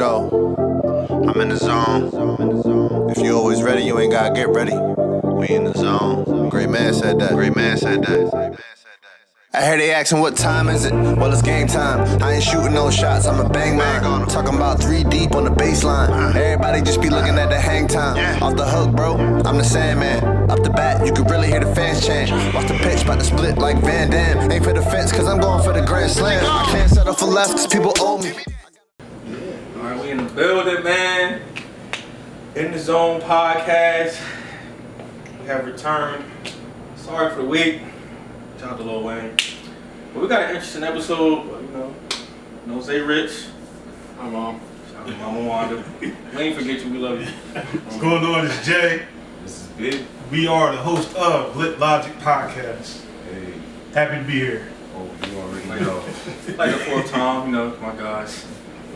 know, I'm in the zone. If you always ready, you ain't gotta get ready. We in the zone. Great man said that. Great man said that. I hear they asking what time is it? Well, it's game time. I ain't shooting no shots, I'ma bang mine. I'm talking about 3 deep on the baseline. Everybody just be looking at the hang time. Off the hook, bro, I'm the Sandman. Up the bat, you can really hear the fans chant. Watch the pitch, about to split like Van Damme. Ain't for the fence, cause I'm going for the grand slam. I can't settle for less, cause people owe me. Alright, we in the building, man. In the Zone podcast. We have returned. Sorry for the week. Shout out to Lil Wayne. But we got an interesting episode, but Zay Rich. Hi, Mom. Shout out to Mama Wanda. We ain't forget you, we love you. What's going on? It's Jay. This is Big. We are the host of Lit Logic Podcast. Hey. Happy to be here. Oh, you already know. Like the fourth time, my guys.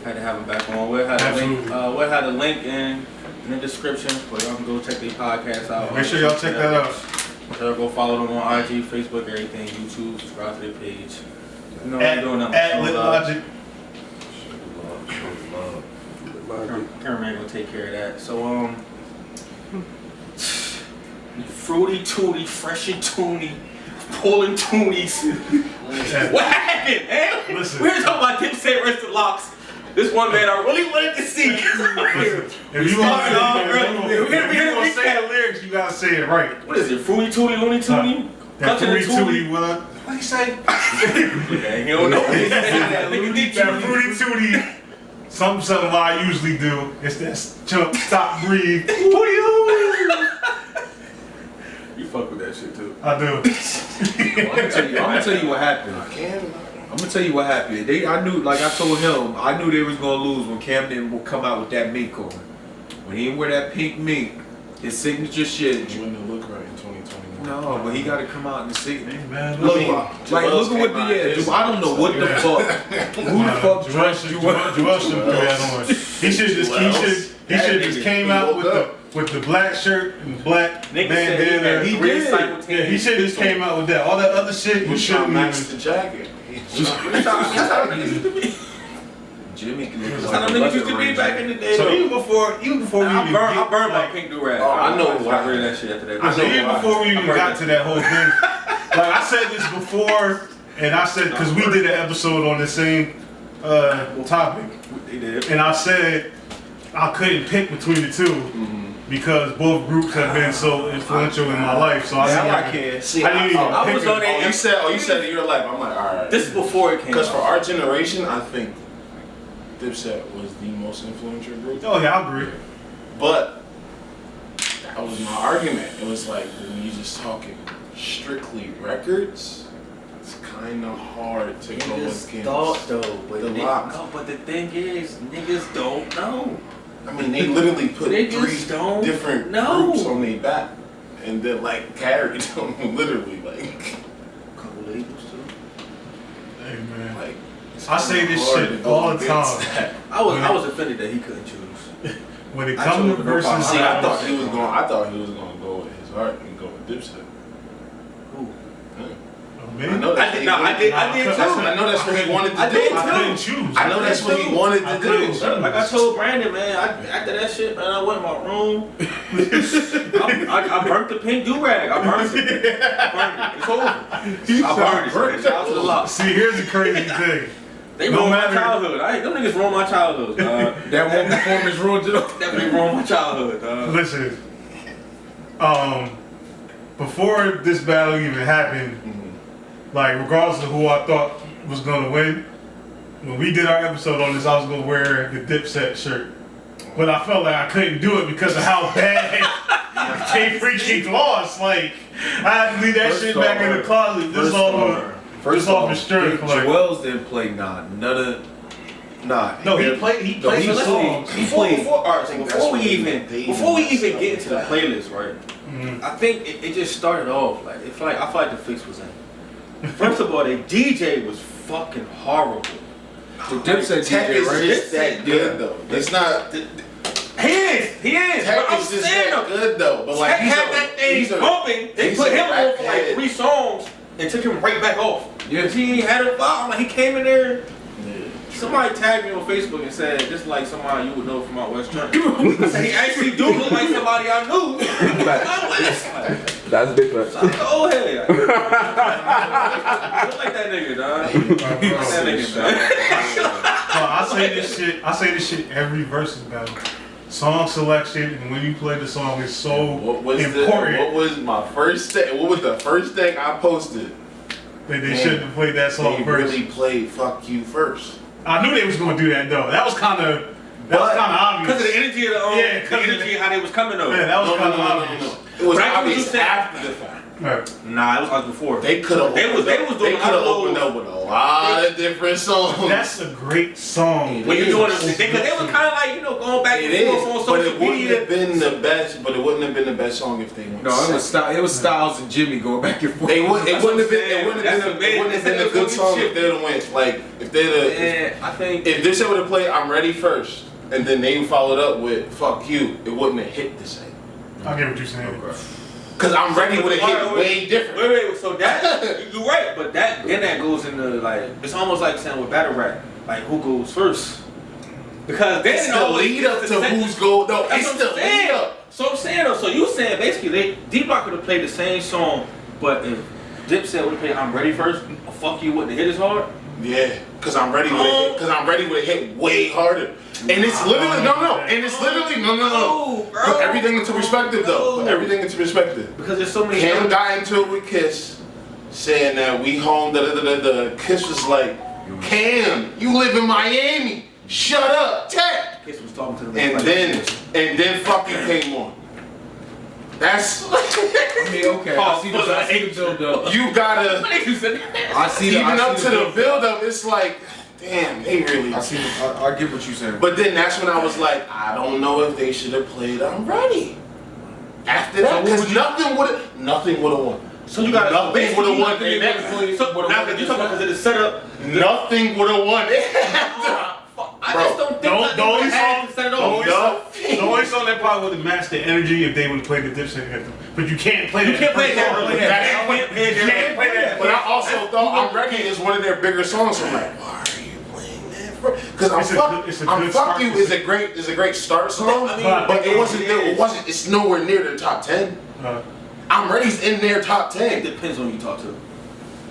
Had to have him back on. We'll have the link in the description, but y'all can go check their podcast out. Make sure y'all check that out. So go follow them on IG, Facebook, everything, YouTube, subscribe to their page. At Lit Logic. Cameraman gonna take care of that. So fruity tooty, fresh and toony, pulling toonies. What happened, man? Listen. We were talking about Dipset Rested Locks. This one man I really wanted to see. If you want to say the lyrics, you gotta say it right. What is it? Fruity tooty, loony toony? That fruity tooty, what he say? Yeah, he don't know. That fruity tooty, something I usually do. It's that jump, stop, breathe. You fuck with that shit too. I do. I'm gonna tell you what happened. I'm gonna tell you what happened. I knew, like I told him, I knew they was gonna lose when Camden would come out with that mink on. When he didn't wear that pink mink, his signature shit. It wouldn't look right in 2021. No, but he got to come out and see. Hey, man, look at what I don't know what the fuck. Who the fuck dressed you up? Joel should put that on. He should just came out with the black shirt and the black bandana. He did. Yeah, he should just came out with that. All that other shit, you shouldn't match the jacket. Jimmy can look That's how them niggas used to be back in the day. So even before we I burned my pink do-rag. I know I got rid of that shit after that. So even before we even got to that whole thing, like I said this before, and I said, because we did an episode on the same topic, and I said I couldn't pick between the two. Because both groups have been so influential in my life, so I didn't was on it. You said in your life. I'm like, all right. This is before it came. Because for our generation, I think Dipset was the most influential group. Oh yeah, I agree. But that was my argument. It was like when you just talking strictly records, it's kind of hard to go against the Lock. No, but the thing is, niggas don't know. I mean, they literally put Niggas 3 different groups on their back, and then like carried them literally like. Couple labels too. Hey man, like I say this shit all the time. I was offended that he couldn't choose. When it comes to verses, I thought he was going to go with his heart and go with Dipset. Who? I know that. I did too. I know that's what he wanted to do. I couldn't choose. I know that's what he wanted to do. Like I told Brandon, man, after that shit, man, I went in my room. I burnt the pink do-rag. I burned it. It's over. I burned it. Shout out to the Lock. See, here's the crazy thing. They ruined my childhood. Them niggas ruined my childhood, dog. That one performance ruined it up. That nigga ruined my childhood, dog. Listen, before this battle even happened, like regardless of who I thought was gonna win, when we did our episode on this, I was gonna wear the Dipset shirt, but I felt like I couldn't do it because of how bad they freaking lost. Like I had to leave that shit back in the closet. This off the strength. Joel's didn't play nah. No, he played the songs. Before we even get into the playlist, right? I think it just started off like I feel like the fix was in. First of all, the DJ was fucking horrible. The Dipset Tech DJ, is right? just that good though. It's not. He is. Tech but I'm is just saying that good though. But like Tech had that thing bumping. They put him on for like 3 songs and took him right back off. Yeah. He ain't had a vibe. Like he came in there. Somebody tagged me on Facebook and said, "This like somebody you would know from out West Church." I said, he actually do look like somebody I knew. Out West. That's big facts. So I said, "Oh hey." Look like that nigga, dog. Look like that nigga, dog. I say this shit every Verzuz battle. Song selection and when you play the song is so important. What was my first thing? What was the first thing I posted? They shouldn't have played that song They first. really played "Fuck You" first. I knew they was gonna do that though. That was kind of obvious. Because of the energy of the energy how they was coming over. Yeah, that was kind of No. obvious. It was But I get what you obvious said. after the fact. Right. Nah, it was like before. They could have. They was doing They could have opened up with a lot of different songs. That's a great song. When you're doing it, because they was kind of like going back It and forth is, on but social it wouldn't media. have been the best. But it wouldn't have been the best song if they went. No, it was Styles and Jimmy going back and forth. It wouldn't have been. saying. It wouldn't have That's been. It wouldn't have been a good song if they'd have went like if they'd have. I think If this would have played "I'm Ready" first, and then they followed up with "Fuck You," it wouldn't have hit the same. I get what you're saying. Cause "I'm Ready" would have hit way different. Wait, so that you're right, but that goes into like it's almost like saying with battle rap, like who goes first? Because It's the lead up to who's going. No, it's the lead up. So I'm saying though, so you saying basically D-Block could have played the same song, but if Dipset would have played "I'm Ready" first, "Fuck You" wouldn't have hit as hard. Yeah, cause I'm ready with it. Cause I'm ready with it hit way harder. And it's literally no. And it's literally no. Bro. Put everything into perspective though. Put everything into perspective. Because there's so many. Cam got into it with Kiss, saying that we home. Kiss was like, Cam, you live in Miami. Shut up, Tech. Kiss was talking to them. And then fucking came on. That's. I mean, okay. I see the build up. You gotta. I see the Even I up see to the build-up. build up, it's like, damn, they really. I get what you're saying. But then that's when I was like, I don't know if they should have played "I'm Ready." After that, because nothing would have won. So you got nothing would have won. So now that you talking about because of the setup, Nothing would have won. I just don't think The only had song, to set it the off. only song that probably would have matched the energy if they would have played the Dipset anthem. But you can't play that. You can't play that. You can't play that. But I also thought "I'm Ready" is one of their bigger songs. So I'm like, why are you playing that? Because "I'm Fuck You" is a great start song. But it's nowhere near the top 10. "I'm Ready's in their top It 10. depends on who you talk to.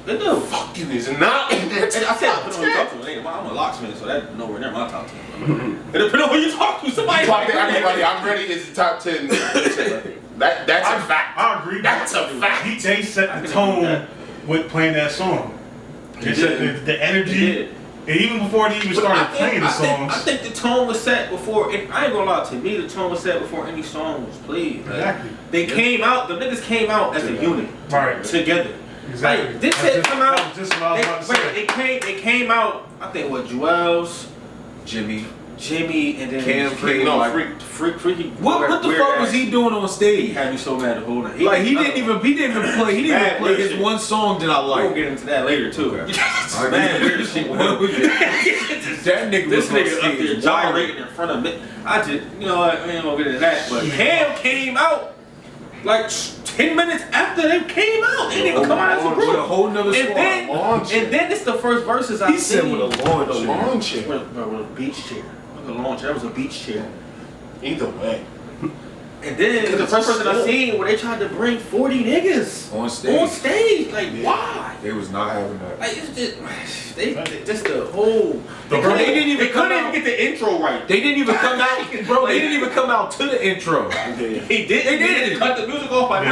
It do. "Fuck You" is not in their I said top depends on who you 10. talk to. I'm a locksmith, so that's nowhere near my top 10. It depends on who you talk to. Somebody Talk to everybody. "I'm Ready" is the top 10. That's a fact. I agree. That's a fact. They set the tone with playing that song. They set the energy. And even before they even started playing the songs. I think the tone was set before. I ain't gonna lie to me. The tone was set before any song was played. Like, Exactly. They came out. The niggas came out as a unit, Right. together. Exactly. Like, Dipset come out. That was just what I was about to say. They came out. I think what Joel's, Jimmy, and then Cam came No, like, Freaky. what the fuck was he doing on He stage? had me so mad the whole night. Like he didn't even play his Listen. one song that I We'll like. get into that later too. I Man, agree. weird shit with him. That nigga This was on nigga up there stage gyrating in front of me. I just, you know what, we ain't gonna get into that. But Cam came out like 10 minutes after they came out. They didn't even come out as a with a group. whole nother And then, lawn chair. and then it's the first verses I He said seen. with a lawn The chair. lawn chair. With a beach chair. With a lawn chair. That was a beach chair. Either way. And then the first person I seen where they tried to bring 40 niggas On stage. on stage. Like, why? They was not having that. Like, it's just the whole. They Bro, they didn't even come couldn't out. even get the intro right. They didn't even come out, bro. They didn't even come out to the intro. He did. They did. Cut the music off. Like,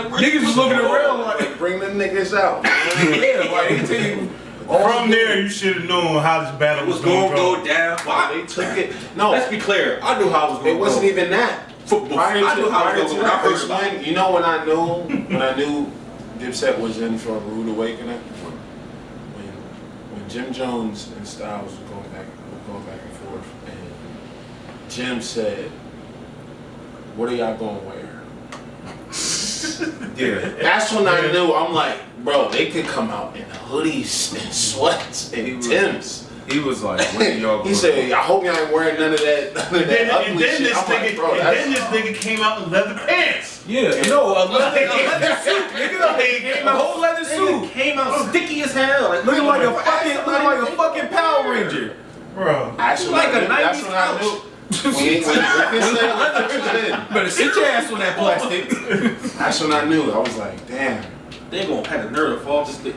Niggas was looking around like, Bring the niggas out. yeah, like they tell you. From there, you should have known how this battle It was was going gonna to go down. Why? They took it. No, Let's be clear. I knew how it was gonna it wasn't go. even that. Prior I to, knew how prior it was to gonna that go. first one, you know when I knew Dipset was in for a rude awakening? When Jim Jones and Styles were going back and forth, and Jim said, "What are y'all gonna wear?" Yeah. That's when I knew. I'm like, bro, they could come out in hoodies and sweats and Timbs. He was like, what are y'all He said, "I hope y'all ain't wearing none of that ugly and then shit." this I'm like, bro, this nigga came out in leather pants. Yeah, no, a leather suit, nigga. Came A out- whole leather Nigga suit. came out sticky as hell. Looking like a fucking Power Ranger. Bro. That's like a when I 90s knew. couch. Better sit your ass on that plastic. That's when I knew. I was like, damn. They gonna have the nerve to fall just to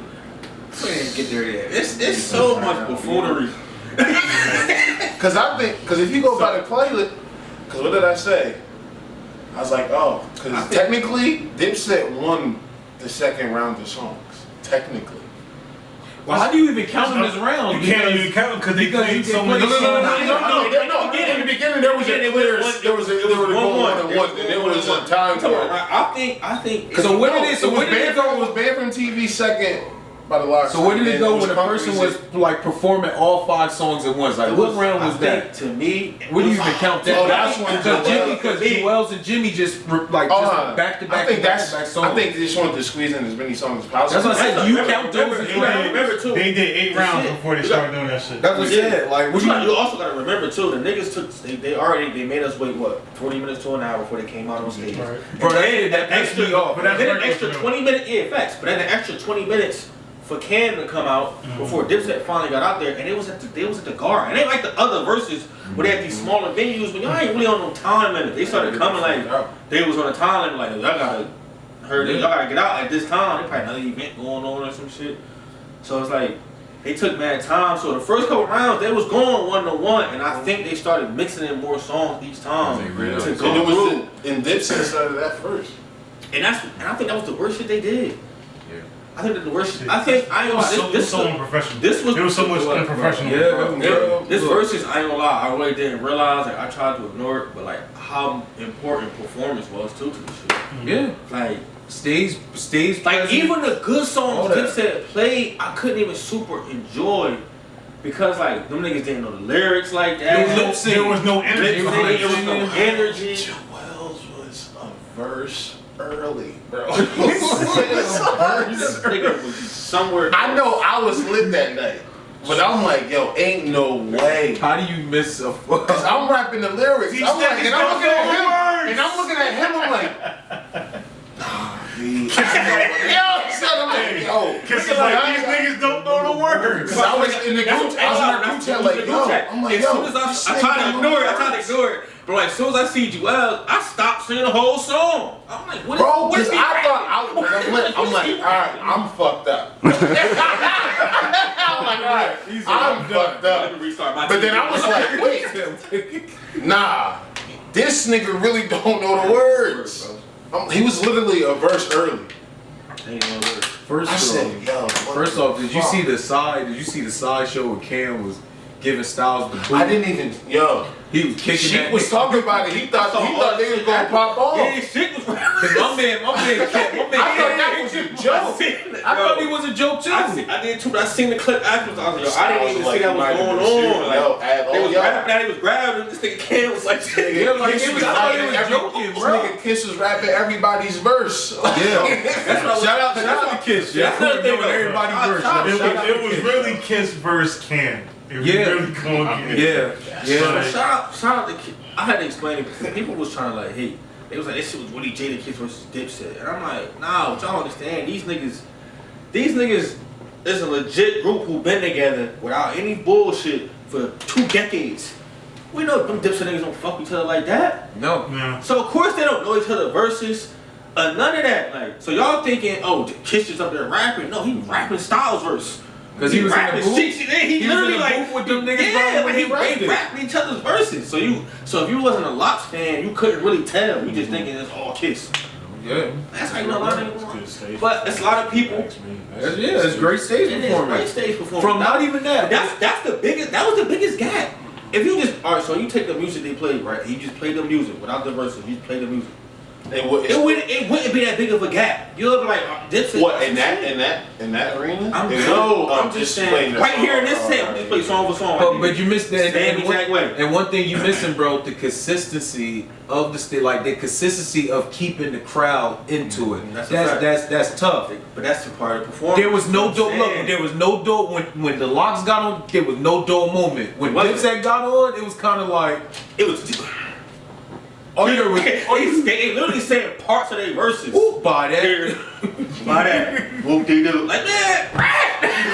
get there yet. It's so much buffoonery. Because if you go by the playlist, because what did I say? I was like, oh, because technically, Dipset won the second round of songs. Technically. Well, how do you even count them as rounds? You can't even count them because they played so many songs. No. In the beginning, there was a clear. There was a one and one. There was a time card. I think. So where did it? So where did it go? It was banned from TV second by the Locks. So where did it go when a person was like performing all 5 songs at once? Like what round was that? To me, Where do you even count that? Oh, that's when Because Joel's and Jimmy just back to back songs. I think they just wanted to squeeze in as many songs as possible. That's what I said. Do you count those as rounds? Remember too. They did 8 rounds before they started doing that shit. That's what I said. Like, you also gotta remember too. The niggas took. They made us wait 20 minutes to an hour before they came out on stage. Right. bro, that pissed me off. But Then an extra 20 minutes. Yeah, facts. But then an extra 20 minutes for Cam to come out before Dipset finally got out there, and they was at the Garden. And they like the other verses where they had these smaller venues, but y'all ain't really on no time limit. They started coming like they was on a time limit, like y'all gotta get out at this time. They probably another event going on or some shit. So it's like they took mad time. So the first couple rounds they was going 1-1, and I think they started mixing in more songs each time to go through. And Dipset started that first. And I think that was the worst shit they did. I think that the worst. Shit. I ain't gonna lie. This so unprofessional. This was it was so much unprofessional. This versus, I ain't gonna lie. I really didn't realize. Like I tried to ignore it, but like how important performance was too to the shit. Yeah. Like Stage. like even the good songs All that. Dipset played, I couldn't even super enjoy because like them niggas didn't know the lyrics like that. There was no energy. There was no energy. Joel's was a verse early, bro. Nigga was somewhere. I know I was lit that night, but I'm like, yo, ain't no way. How do you miss a Cause I'm rapping the lyrics. I'm like, and I'm looking at him, and I'm looking at him. I'm like, nah, dude. Yo, Cause it's like these niggas don't know the words. Cause I was in the group chat like, yo, I'm like, as soon as I tried to ignore it. But like, as soon as I see Joel, I stopped singing the whole song. I'm like, what is bro, what is cause he I rapping? thought I'm like, all right, I'm fucked up. I'm like, all right, I'm fucked Let up. me restart my But then I was like, wait, nah, this nigga really don't know the words. He was literally a verse early. Ain't no words. First I off, said, yo, what First the off, did you fuck? see the side? Did you see the side show where Cam was giving Styles the boot? I didn't even, yo. He was kicking She that. was talking about it. He thought they was gonna pop off. Yeah, shit was. Cause my man, I thought that was a joke. I thought he was a joke too. I did too, but I seen the clip afterwards. I was like, yo, I didn't even see that was going on. Like, they was rapping out, he was grabbing. This nigga Cam was like, Yeah, like it was, I thought he was joking, This bro. nigga Kiss was rapping everybody's verse. Yeah. that's what I was. Shout out to Kiss. Yeah, That's another thing, though. everybody's verse. It was really Kiss versus Cam. It was Yeah. really going Yeah. Shout out to Kid. I had to explain it because people was trying to like hate. They was like, this shit was Woody Jada Kids versus Dipset. And I'm like, nah, what y'all don't understand. These niggas is a legit group who been together without any bullshit for 2 decades. We know them Dipset niggas don't fuck each other like that. No. Yeah. So of course they don't know each other verses. None of that. Like, so y'all thinking, oh, Kiss just up there rapping. No, he rapping Styles verse. Cause he was in the booth. He literally was in the like booth with them niggas, yeah, bro, but he rapped it. rapping each other's verses. So if you wasn't a Lox fan, you couldn't really tell. You just thinking it's all Kiss. Yeah. That's how you know a lot of niggas. But it's a lot of people. It's great stage It is performance. great stage performance. From not even that. That's the biggest. That was the biggest gap. If you just all right, so you take the music they played, right? You just play the music without the verses. You just play the music. It wouldn't be that big of a gap. You'll be like, Dipset. What in that arena? I'm just saying. Right here in this set, we just play song for song. But you missed that. Same exact way. And one thing you missing, bro, the consistency of the state, like the consistency of keeping the crowd into it. That's tough. But that's the part of the performance. There was no dope. Look, there was no dope when the Lox got on. There was no dope moment. When Dipset got on, it was kind of like it was. They literally saying parts of their verses. Ooh, by that. By that. Whoop-de-doo. Like that.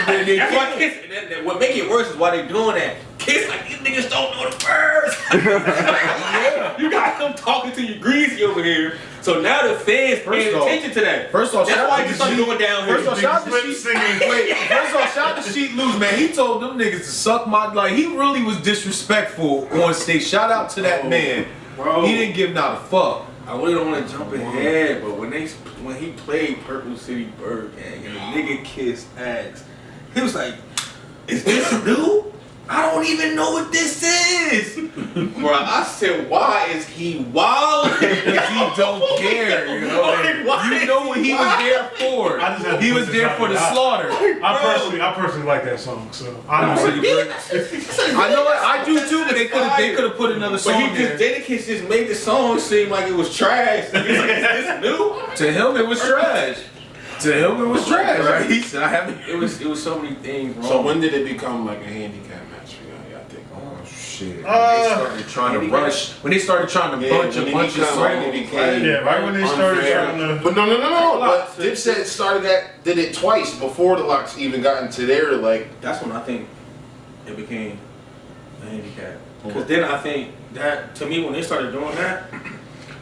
That's why Kiss. And what make it worse is why they doing that. Kids like, these niggas don't know the words. Yeah. You got them talking to you greasy over here. So now the fans paying attention to that. First off, that's why you started going down here. First off, shout out to Sheet Loose, man. He told them niggas to suck my, like, he really was disrespectful on stage. Shout out to that man. Bro. He didn't give not a fuck. I really don't want to jump ahead, but when he played Purple City Bird Gang and the nigga kissed ass, he was like, "Is this new? I don't even know what this is." Bro, I said, "Why is he wild?" Because he don't care, you know. You know what he was there for. He was there for the slaughter. I personally like that song, so I know. I know it. I do too, but they could have put another song But he there. Jadakiss just made the song seem like it was trash. He's like, "Is this new?" To him, it was trash. To him, it was trash. Right? He said, "I haven't." It was so many things wrong. So when did it become like a handicap match for y'all? I think. Oh shit! When they started trying to rush. When they started trying to bunch a bunch of songs. Right when they started trying to. But no. But Dipset started that. Did it twice before the Locks even got into their like. That's when I think it became a handicap. Because then I think that, to me, when they started doing that,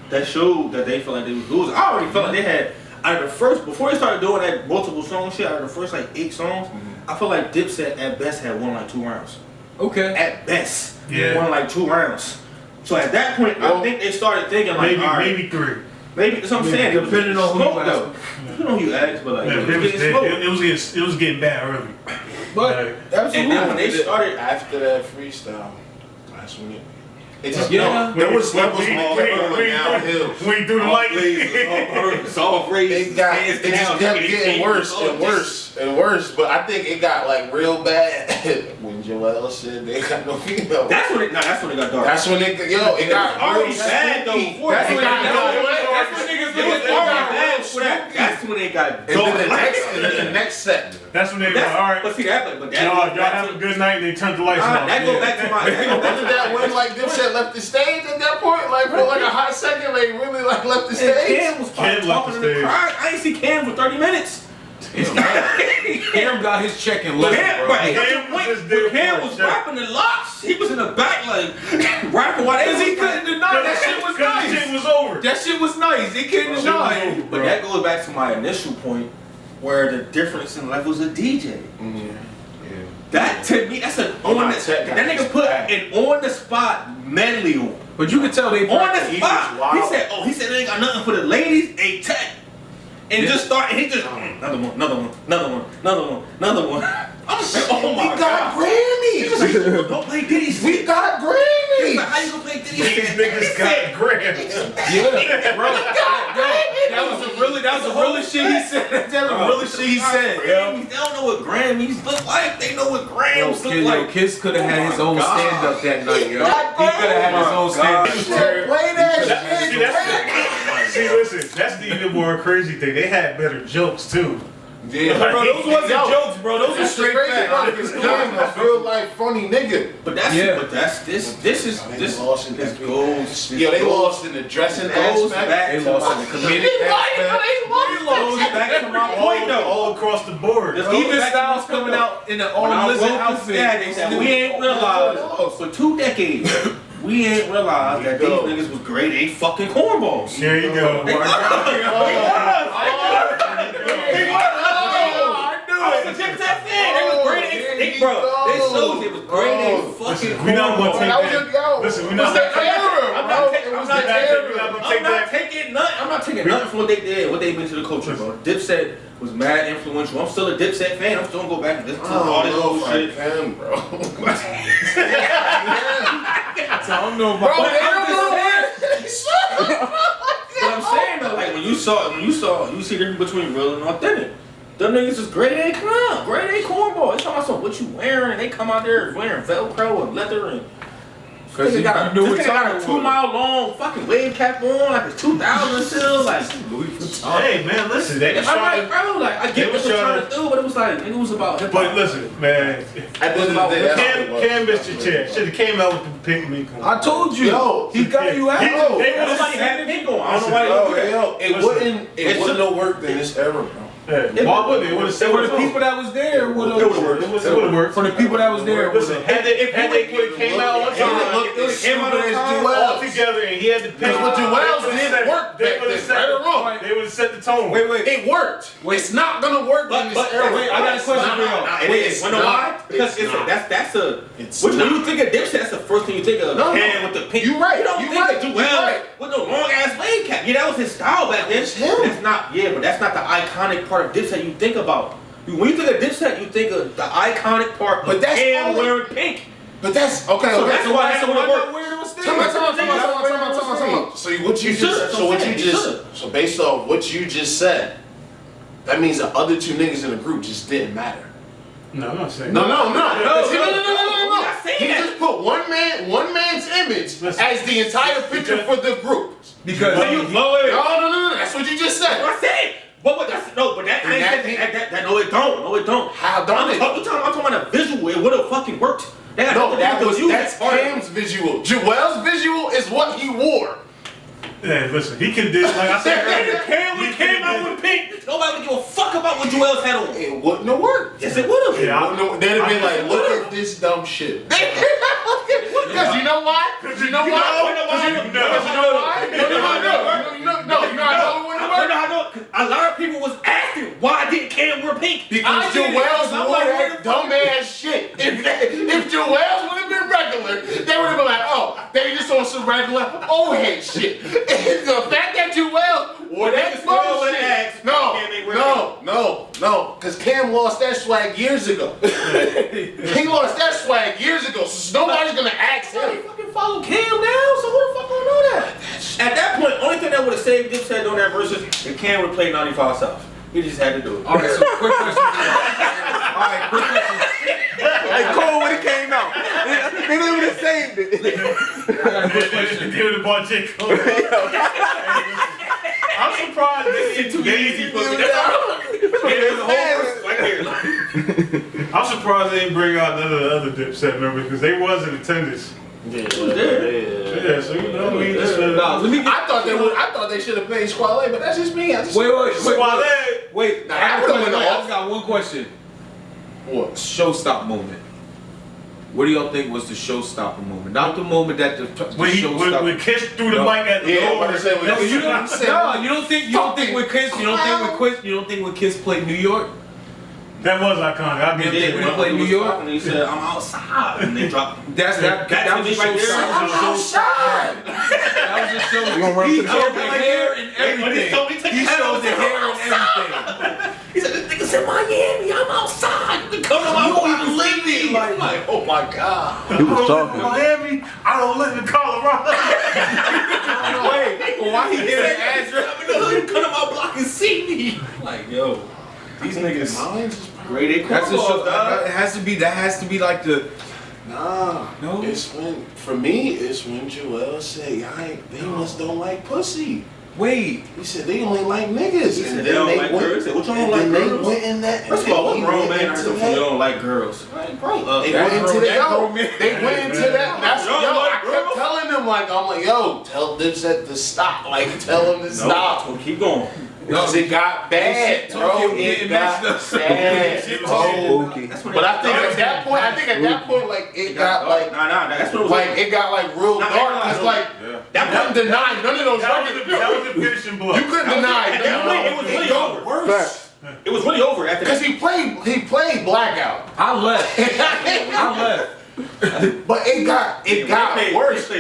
that showed that they felt like they was losing. I already felt like they had, out of the first, before they started doing that multiple song shit, out of the first like 8 songs, I feel like Dipset at best had won like 2 rounds. Okay. At best. Yeah. Won like 2 rounds. So at that point, I think they started thinking like, maybe 3. Maybe that's what I'm saying. Depending on who you ask. You know who you ask, but like it was getting bad early. But absolutely. And then when they started after that freestyle, that's when it just there was levels all downhill. We threw the light. It's all raised. It just kept getting worse and worse and worse. But I think it got like real bad when Joel said they got no female. That's when it got dark. That's when it got already real bad though. That's when That's when it got dark. And then the next set. That's when they were like, all right. But see that, but y'all have a good night, and they turned the lights off. That go back to my. Wasn't that when like Dipset left the stage at that point? Like for like a hot second, they really like left the stage. Cam was talking in the crowd. I ain't see Cam for 30 minutes. Cam got his check and left, bro. Cam was rapping the Locks. He was in the back like rapping while he couldn't deny that shit was nice. That shit was over. That shit was nice. He couldn't deny it. But that goes back to my initial point, where the difference in levels of DJ. That to me, that's an on the that nigga put an on the spot medley on. But you could tell they on the spot. He said they ain't got nothing for the ladies. A tech. And just start, and he just another one. I'm just like, oh my god. We got Grammys. Don't play Diddy's. We got Grammys. He's like, how you gonna play Diddy's? These niggas got Grammys. Yeah, bro. That was the realest shit he said. That's the realest shit he said. They don't know what Grammys look like. They know what Grams look like. Kiss could have had his own stand up that night, yo. He could have had his own stand up. Play that shit. See, listen, that's the even more crazy thing. They had better jokes too. Yeah, bro, those wasn't jokes, bro. Those were straight facts. It's a real life funny nigga. But that's this goes. Yeah, they lost in the dressing aspect. They lost in the comedic aspect. They lost back to my point though. All across the board. Even Styles coming out in an all lizard outfit. They said we ain't realized for 2 decades. We ain't realized that these niggas was grade A fucking cornballs. There you go. Bro, they showed it was grade A fucking cornballs. We're not gonna take that. Listen, we're not I'm not taking nothing from what they did, what they meant to the culture, bro. Dipset was mad influential. I'm still a Dipset fan. I'm still gonna go back and listen to all this old shit. Bro. So I don't know about But I'm saying though, like when you see the difference between real and authentic. Them niggas is grade A clown, grade A cornball. It's talking about what you wearing. They come out there wearing Velcro and leather and. This nigga got a 2 mile long fucking wave cap on, like it's 2000 still, like. Hey man, listen, they I'm like, bro, like I get what they're trying to do, but it was like it was about hip hop. But listen, man, At the end of the day, Cam missed your chance. Should have came out with the pink mink on. I told you. Yo, he got you out. Nobody had pink on. I don't know why. it wouldn't no work in this era, bro. Yeah. Why wouldn't it? It would have For the people that was there, it would have worked. It would have worked. For the people that was there, it would Listen, have. had they came out on time, all together, and he had to pick. What Joel's didn't work They back would then, have set right or wrong. They would have set the tone. Wait. It worked. It's not gonna work in this era. Wait, I got a question for y'all. It is. You know why? Because that's a. When you think of Dipset, that's the first thing you think of. Cam with the pink. You right. You don't think of Joel with the long ass wave cap. Yeah, that was his style back then. That's not. Yeah, but that's not the iconic part of Dipset you think about. When you think of Dipset, you think of the iconic part of Cam wearing pink. But that's okay. So that's why That's it what would I'm work. not wearing on stage. Time out. So what you just so based off what you just said, that means the other two niggas in the group just didn't matter. No, I'm not saying. No. saying He that. just put one man's image as the entire picture for the group. Because When you blow it. No. That's what you just said. I said. But that's no. But that ain't that. No, it don't. No, it don't. How don't it? I'm talking about a visual. It would have fucking worked. No, that's Cam's visual. Joel's visual is what he wore. Yeah, listen, he can do like I said earlier. Cam came out with pink. Nobody would give a fuck about what Joel's had on. It wouldn't have worked. Yes, it would have. Yeah, They'd have been like, look at this dumb shit. Because you know why? You know why? A lot of people was asking why didn't Cam wear pink? Because Joel's wore that dumb ass shit. If Joel's would have been regular, they would have been like, oh, they just on some regular old head shit. The fact that Joel wore that bullshit. No. Because Cam lost that swag years ago. He lost that swag years ago, so nobody's gonna ask They him. fucking follow Cam now, so who the fuck gonna know that? At that point, only thing that would have saved Dipset on that Verzuz if Cam would have played 95 South. He just had to do it. Alright, so quick question. Alright, quick question. Hey, Cole when it came out. They would have saved it. I got a quick question. They would have bought J. Cole. I'm surprised they too easy for me. I'm surprised they didn't bring out none of the other Dipset members because they was in attendance. Yeah, so you know we just. I thought they should have played Squale, but that's just me. Wait. I just got one question. What? Showstop moment. What do y'all think was the showstopper moment? Not the moment that the showstopper. When Kiss threw the mic at the door. You don't think with Kiss. You don't think with Kiss played New York. That was iconic. I mean, When he played New York, and he said, "I'm outside," and they dropped. that was a show. That was a show. He showed the hair and everything. He showed the hair and everything. He said, "This nigga's in Miami. I'm outside. You can come to my You believe me? Like, oh my God. He was I don't live in Miami. I don't live in Colorado. Wait, why he did that address? I'm in the hood. Come to my block and see me. Like, yo, these niggas. Great. That's a show. That has to be like the. Nah. No. It's when Joel said, they must don't like pussy. Wait. He said they only like niggas. He said they don't like girls. What y'all don't like girls? They went in that. First of all, what grown man heard from you don't like girls? They went into that. That's I kept telling them I'm like, yo, tell Dipset to stop. Like, tell them to stop. Well, keep going. Because it got bad, bro. It got bad, bro. But I think at that point, like it got like that's what it was like it got like real dark. Cause like that couldn't deny none of those records. That was the finishing blow. You couldn't deny. It was really over. It was really over after that. Because he played Blackout. I left. But it got worse. But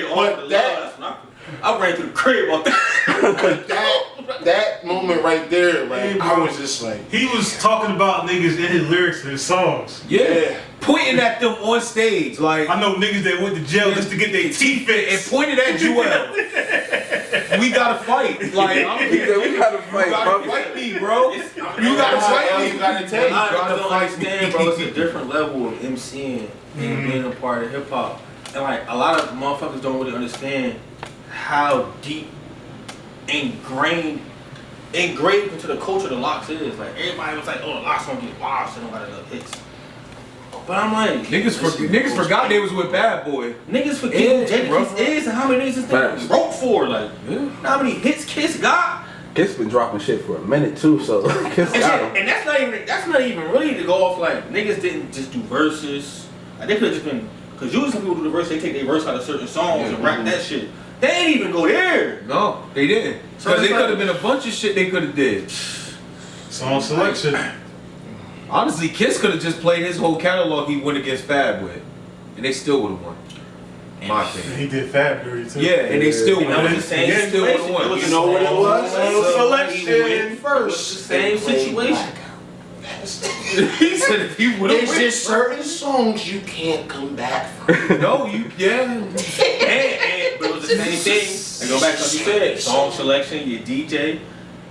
I ran through the crib on that. But that moment right there, like I was just like, he was talking about niggas in his lyrics and his songs. Yeah. Pointing at them on stage, like I know niggas that went to jail just to get their teeth fixed. and pointed at Joel. We gotta fight. Like we gotta fight, you gotta fight me, bro. You gotta fight me. You gotta take. I don't understand, bro. It's a different level of MCing and being a part of hip hop, and like a lot of motherfuckers don't really understand how deep engraved into the culture the Locks is. Like everybody was like, "Oh, the Locks don't get washed. They don't got enough hits." But I'm like, niggas forgot they was with Bad Boy. Niggas forget who Jadakiss is and how many niggas this thing wrote for. Like, how many hits Kiss got? Kiss been dropping shit for a minute too, so Kiss got him. And that's not even really to go off like niggas didn't just do verses. Like they could have just been, cause usually some people do the verse, they take their verse out of certain songs and rap that shit. They ain't even go there. No, they didn't. So Cause they it's could have been a bunch of shit they could have did. Song selection. Honestly, Kiss could have just played his whole catalog he went against Fab with, and they still would have won. My opinion. He did Fab Dirty too. Yeah, and they still And would that was have. the same They still would have situation. won. You know what it was? Selection first. The same situation. He said if he would have There's just certain songs you can't come back from. No, you yeah. But it was the same thing. And go back to what you said, song selection, your DJ.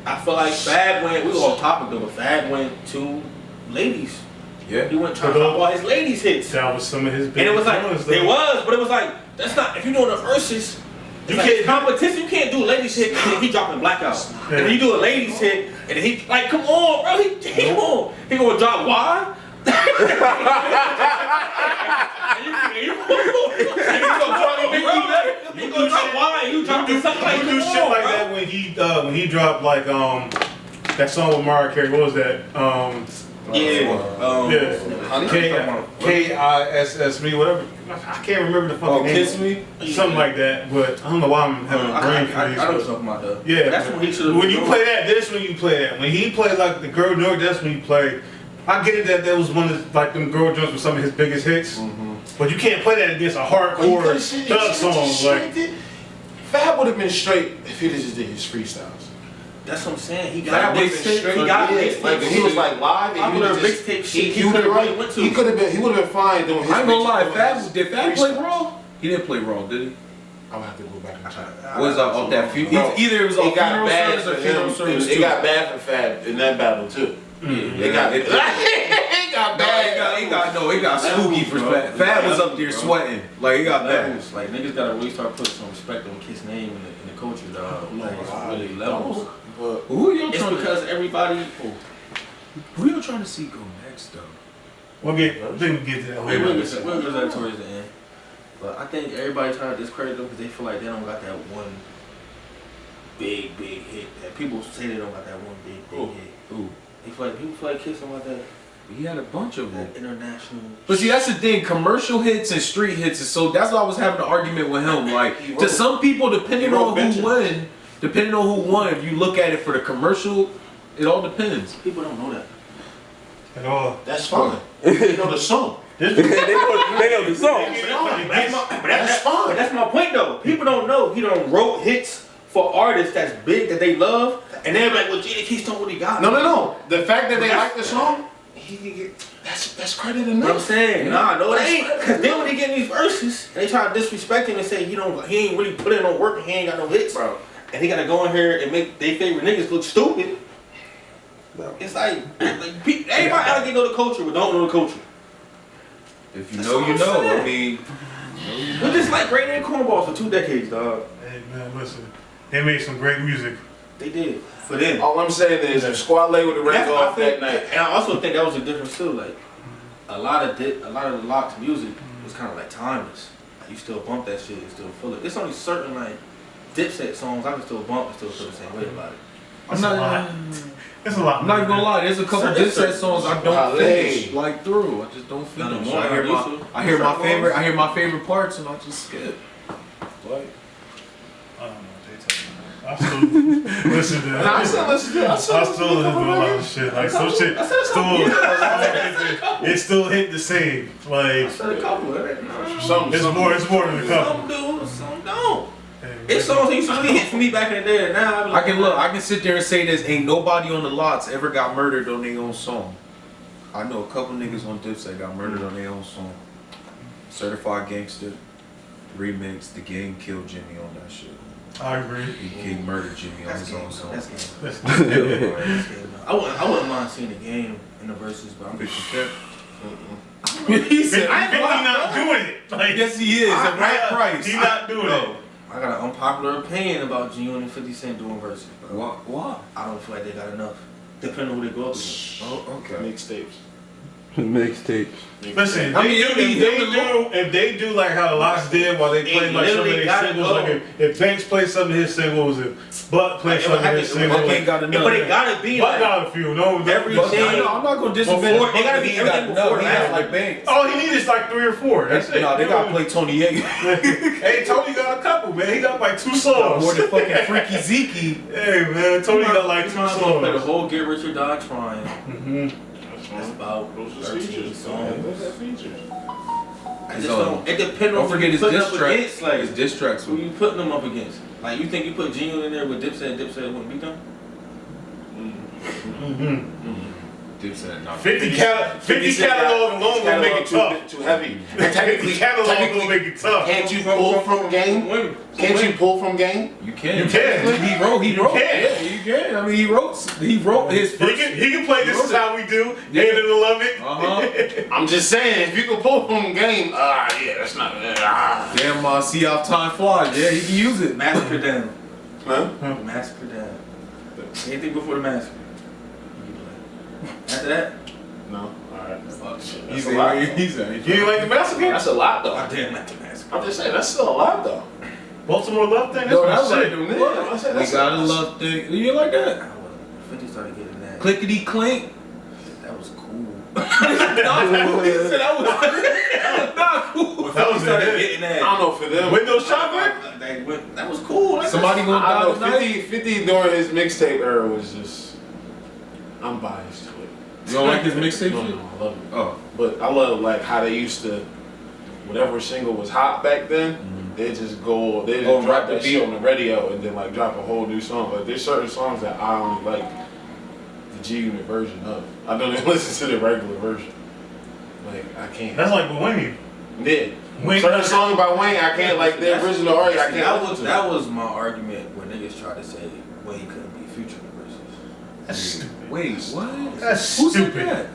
I feel like Fab went, we were off topic though, but Fab went to ladies. Yeah. He went trying to talk about his ladies hits. That was some of his big And it was like, ones, but it was like, that's not, if you're doing the verses, You you can't- can't competition, you can't do a ladies hit and then he dropping blackout. And then you do a ladies hit and then he, like, come on, bro, he gonna drop why? You gonna drop why and you dropping something like, He do shit like that when he dropped like that song with Mariah Carey. What was that? Kiss me, whatever. I can't remember the fucking name. Kiss Me? Something like that, but I don't know why I'm having a brain freeze. I know what you're talking about though. Yeah, That's when he should. when you play that, this when you play that. When he played like the Girl New York, that's when you play. I get it that was one of like them girl joints with some of his biggest hits, but you can't play that against a hardcore thug song. Like Fab would have been straight if he just did his freestyles. That's what I'm saying. He Fab got would have been straight. He got Like if he was like live, and popular he was just, mixtape shit. he would have went to. He would have been fine doing his. I ain't gonna lie, mixtape. did Fab play Raw? He didn't play Raw, did he? I'm gonna have to go back and check. Was off that funeral? Either it was on It got funeral bad service for or funeral him. service It too. got bad for Fab in that battle too. It got it got bad. It got spooky for Fab. Fab was up there sweating. Like it got bad. Levels. Like niggas gotta really start putting some respect on Kiss name in the culture, dog. Like it's really levels. Who are y'all It's trying because everybody. Who y'all trying to see go next though? we'll get to that We'll later. get to that towards the end. But I think everybody trying to discredit them because they feel like they don't got that one big hit. That people say they don't got that one big hit. Ooh. People feel like Kiss don't got that He had a bunch of them. international. But see, that's the thing. Commercial hits and street hits is so. That's why I was having an argument with him. Like to some people, depending on who won, if you look at it for the commercial, it all depends. People don't know that. At all. That's fine. You know the song. they know the song. That's fine. But that's my point though. People don't know he done wrote hits for artists that's big that they love, and they're like, well, Jada Kiss don't really got it. No. The fact that they like the song, that's credit enough. What I'm saying, no, it ain't. Cause then when they get in these verses, they try to disrespect him and say he ain't really put in no work and he ain't got no hits, bro. And he gotta go in here and make their favorite niggas look stupid. No. It's like everybody out there know the culture, but don't know the culture. If you know, you know. I mean, We just like Great and Cornballs for 2 decades, dog. Hey man, listen, they made some great music. They did for them. All I'm saying is, if Squad Lay would have ran off that night, And I also think that was a difference too. Like a lot of the Lock's music was kind of like timeless. Like, you still bump that shit, you still feel it. It's only certain like Dipset songs I can still bump and still feel the same way about it. It's a lot. It's a lot. I'm not even gonna lie. There's a couple Dipset songs I don't finish like through. I just don't finish. None of them. I hear my favorite parts and I just skip. Like. I don't know what they talking about. I still listen to. I still listen to. I still listen to a lot of shit. Like some shit it still hit the same. Like I said a couple of it. it's more than a couple. Some do, some don't. Hey, It's songs that used to really hit for me back in the day. And now I can sit there and say this. Ain't nobody on the lots ever got murdered on their own song. I know a couple niggas on Dipset got murdered on their own song. Certified Gangster remix. The Game killed Jimmy on that shit. I agree. He murdered Jimmy on his own song. That's game. Listen, I wouldn't mind seeing the Game in the verses, but I'm 50 He said, I ain't not doing it. Like Yes, he is. At right price. He not doing it. I got an unpopular opinion about G-Unit and 50 Cent doing verses, bro. Why? I don't feel like they got enough. Depending on who they go up against. Oh, okay. mixtapes. Mixtapes. Listen, I mean, if they do like how the Locks did while they played like some of their singles, like if Banks played some of his singles and Buck played some of his singles, Buck ain't got enough. But it gotta be Buck like got a few. No, everything. I'm not gonna disagree. Before, they gotta be everything before He that. has like Banks. all he needs is like 3 or 4. That's it. No, they gotta play Tony Yeager. Hey, Tony got a couple, man. He got like 2 More songs. than fucking Freaky Zeke. Hey, man, Tony got like 2 You might as well play the songs. whole Get Rich or Die Trying. That's about those are 13 features. songs. Those are features. I just don't. It depends on Don't who forget you his putting diss up tracks. against. Like His diss tracks. who you putting them up against? Like you think you put Gino in there with Dipset wouldn't beat them? Dipset, not 50 catalog alone will make it tough. Too heavy. And 50 technically, catalog will make it tough. can't you pull from game? Women. Can't you pull from game? You can. You can. He wrote. You can. Yeah, you can. I mean, he wrote his first. He can play This Is How We Do, Yeah. Hated to Love It. I'm just saying, if you can pull from game, yeah, that's not. Damn, see how time flies. Yeah, he can use it. Massacre down. Huh? Massacre down. Anything before the massacre. After that, No. Alright. Fuck shit. That's He's a lot. a, though. he's a, You ain't like the Massacre? That's a lot though. I damn like the massacre. I'm just saying, that's still a lot though. Baltimore Love Thing? Yo, That's that's my like shit. the Yeah, I'm saying, We that's gotta a- love thing. You like that? I was 50 started getting that. Clickety clink. That was cool. He said that was not cool. That was started it. getting I that. don't know for them. Window shopper? That was cool. Like, Somebody gonna I die don't know. tonight. 50 during his mixtape era was just. I'm biased to it. You don't like his mixtape No, shit? no, I love it. Oh, But I love like how they used to, whatever single was hot back then, they just Oh, drop rap that the shit beat. on the radio and then like drop a whole new song. Like there's certain songs that I only like the G Unit version of. I don't even listen to the regular version. Like I can't. That's like Wayne. Yeah. Wayne- Certain songs by Wayne, I can't like the original artist. I can't listen to. That was my argument when niggas tried to say Wayne couldn't be Future in the verses. That's stupid. wait, what? That's Who said stupid. that?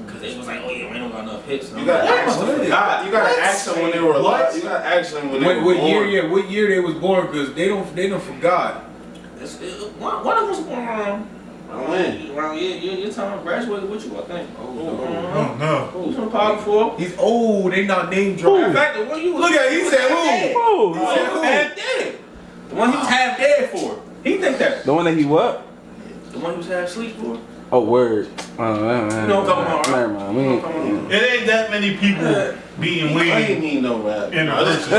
Cause they was like, oh yeah, Wayne don't got enough hits. You gotta ask them. You gotta ask them when they were alive. You gotta ask them when they were What born. year? Yeah, what year they was born? Cause they don't forgot. One of us was born around When? your time. Graduated with you, I think. Oh, no. Who's on Power 4? He's old. They not name dropping. In fact, the one you was, Look at it, he said who? Oh, He said who? Half dead. The one he was half dead for. He think that. the one that he what? The one he was half asleep for. Oh, word. Oh, You know what I'm talking about, right? Never mind. We ain't- It ain't that many people beating I ain't Wayne need no rap. in the I verses.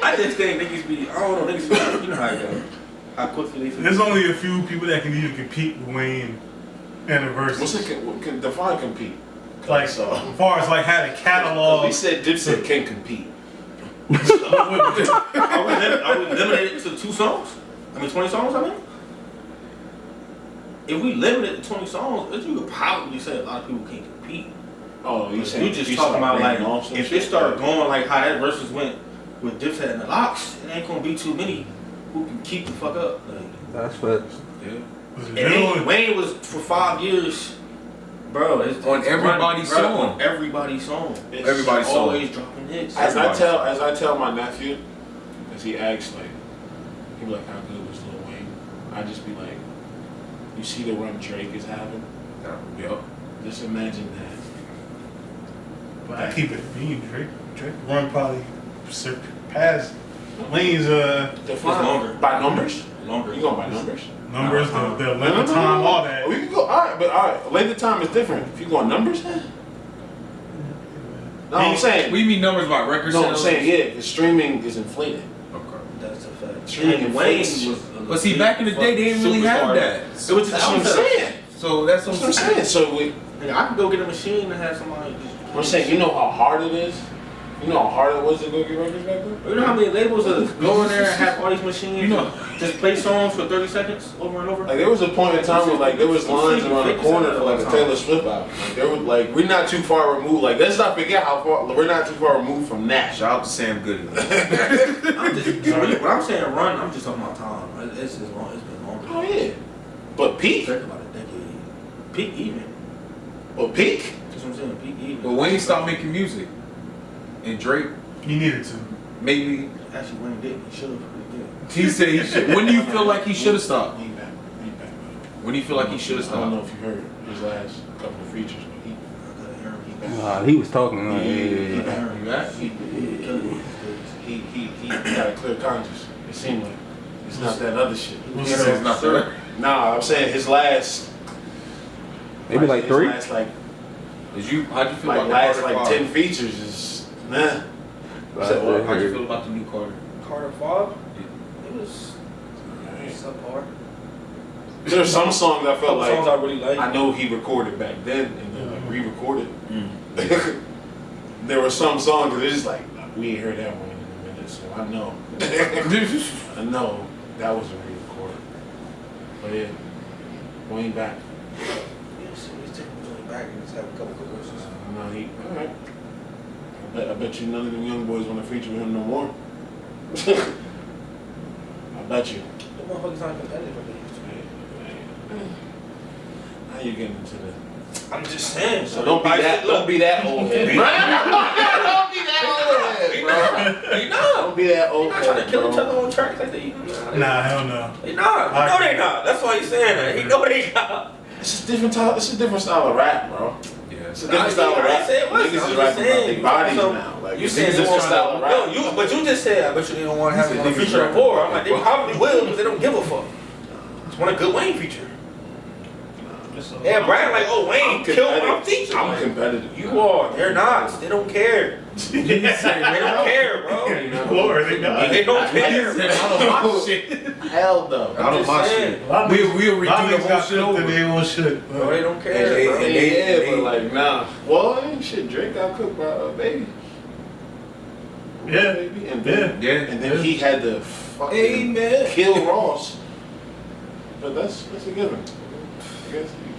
I just think niggas be, I don't know, niggas be, you know how it go. How quickly they feel. There's only a few people that can even compete with Wayne in the What's verses. it can define compete? Like, So- as far as like how the catalog. We said Dipset can compete. Are we limited to 2 songs? I mean, 20 songs, I mean? If we limited to 20 songs, you could probably say a lot of people can't compete. Oh, you You just talking about like, if it started going like how that versus went with Dipset and the Locks, it ain't gonna be too many who can keep the fuck up. Like, That's facts. and Wayne was for 5 years, bro. It's On everybody's bro, song. On everybody's song. Everybody's song. Always dropping hits. As I tell my nephew, as he asks like, he be like, how good was Lil Wayne? I just be like, you see the run Drake is having? Yep. Just imagine that. But I keep it mean. Drake run probably surpassed Wayne's Define longer. by numbers. Longer. You going by numbers? numbers, the length of time, all that. We can go. All right. Length of time is different. If you go on numbers, no, I'm saying. We mean numbers by record No, I'm sales. saying yeah. The streaming is inflated. Okay. That's a fact. Streaming And Wayne inflates. was. But see, back in the day, they didn't really have that. It was That's just what I'm saying. So that's what That's what I'm saying. So I could go get a machine and have somebody. I'm saying, you know how hard it is. You know how hard it was to go get records back then. You know how many labels that go in there and have all these machines, You know. just play songs for 30 seconds over and over? Like there was a point in time where like there was lines around the corner for like a Taylor Swift album. Like there was like we're not too far removed. Like let's not forget how far we're not too far removed from that. Shout out to Sam Goody. I'm just, when I'm saying run, I'm just talking about time. It's just long. It's been longer. Oh yeah, but peak, Drake about a decade. Peak even. but peak. That's what I'm saying. Peak even. But Wayne stopped making music, and Drake He needed to. maybe Actually, Wayne did. He should have. he said he should. When do you feel like he should have stopped? He back. When do you feel like he should have I don't know stopped? if you heard his last. couple of features, but He was talking. he got a clear conscience. It seemed like it's not that other shit. It's not that. Nah, I'm saying his last. Maybe like 3. His last, How'd you feel like about last the Carter 5? 10 features is nah. How'd you feel about the new Carter? Carter 5? It was subpar. There's some songs I felt like songs I really like. I know he recorded back then and then like re-recorded. There were some songs that it's just like we ain't heard that one in a minute, so I know. I know that was a re-recorded. But yeah, Wayne back. Yeah, so he's taking Wayne back and just have a couple of verses. No, he alright. I bet you none of them young boys want to feature with him no more. I bet you. The motherfuckers aren't competitive like they used to be. Now you're getting into the. I'm just saying. So don't be that old head. Don't be that old head, bro. They not. Don't be that old They're head. not trying to kill each bro. other on tracks like they. Nah, hell no. They not. You know they not. That's why he's saying that. He know they not. It's just different type. It's a different style of rap, bro. Yeah. It's a different style of I rap. ain't saying it wasn't. Niggas I'm is just rapping about saying. their bodies So, now. Like you niggas saying is they different want style of rap. No, but you just said I bet you they don't want to have a feature on four. I'm like, they probably will because they don't give a fuck. Just want a good Wayne feature. Yeah, Brian like, oh, Wayne killed my feature. I'm competitive. You are. They're not. They don't care. They don't care, bro. Or they not. They don't care. Hell no. I don't my shit. We'll redo the whole shit over. They won't shit. Bro, they don't care. Yeah, bro. but like, nah. Well, ain't shit. Drake got cooked by Baby. Yeah. Baby. And then, Yeah. and then he had to fucking kill Ross. But that's a given. I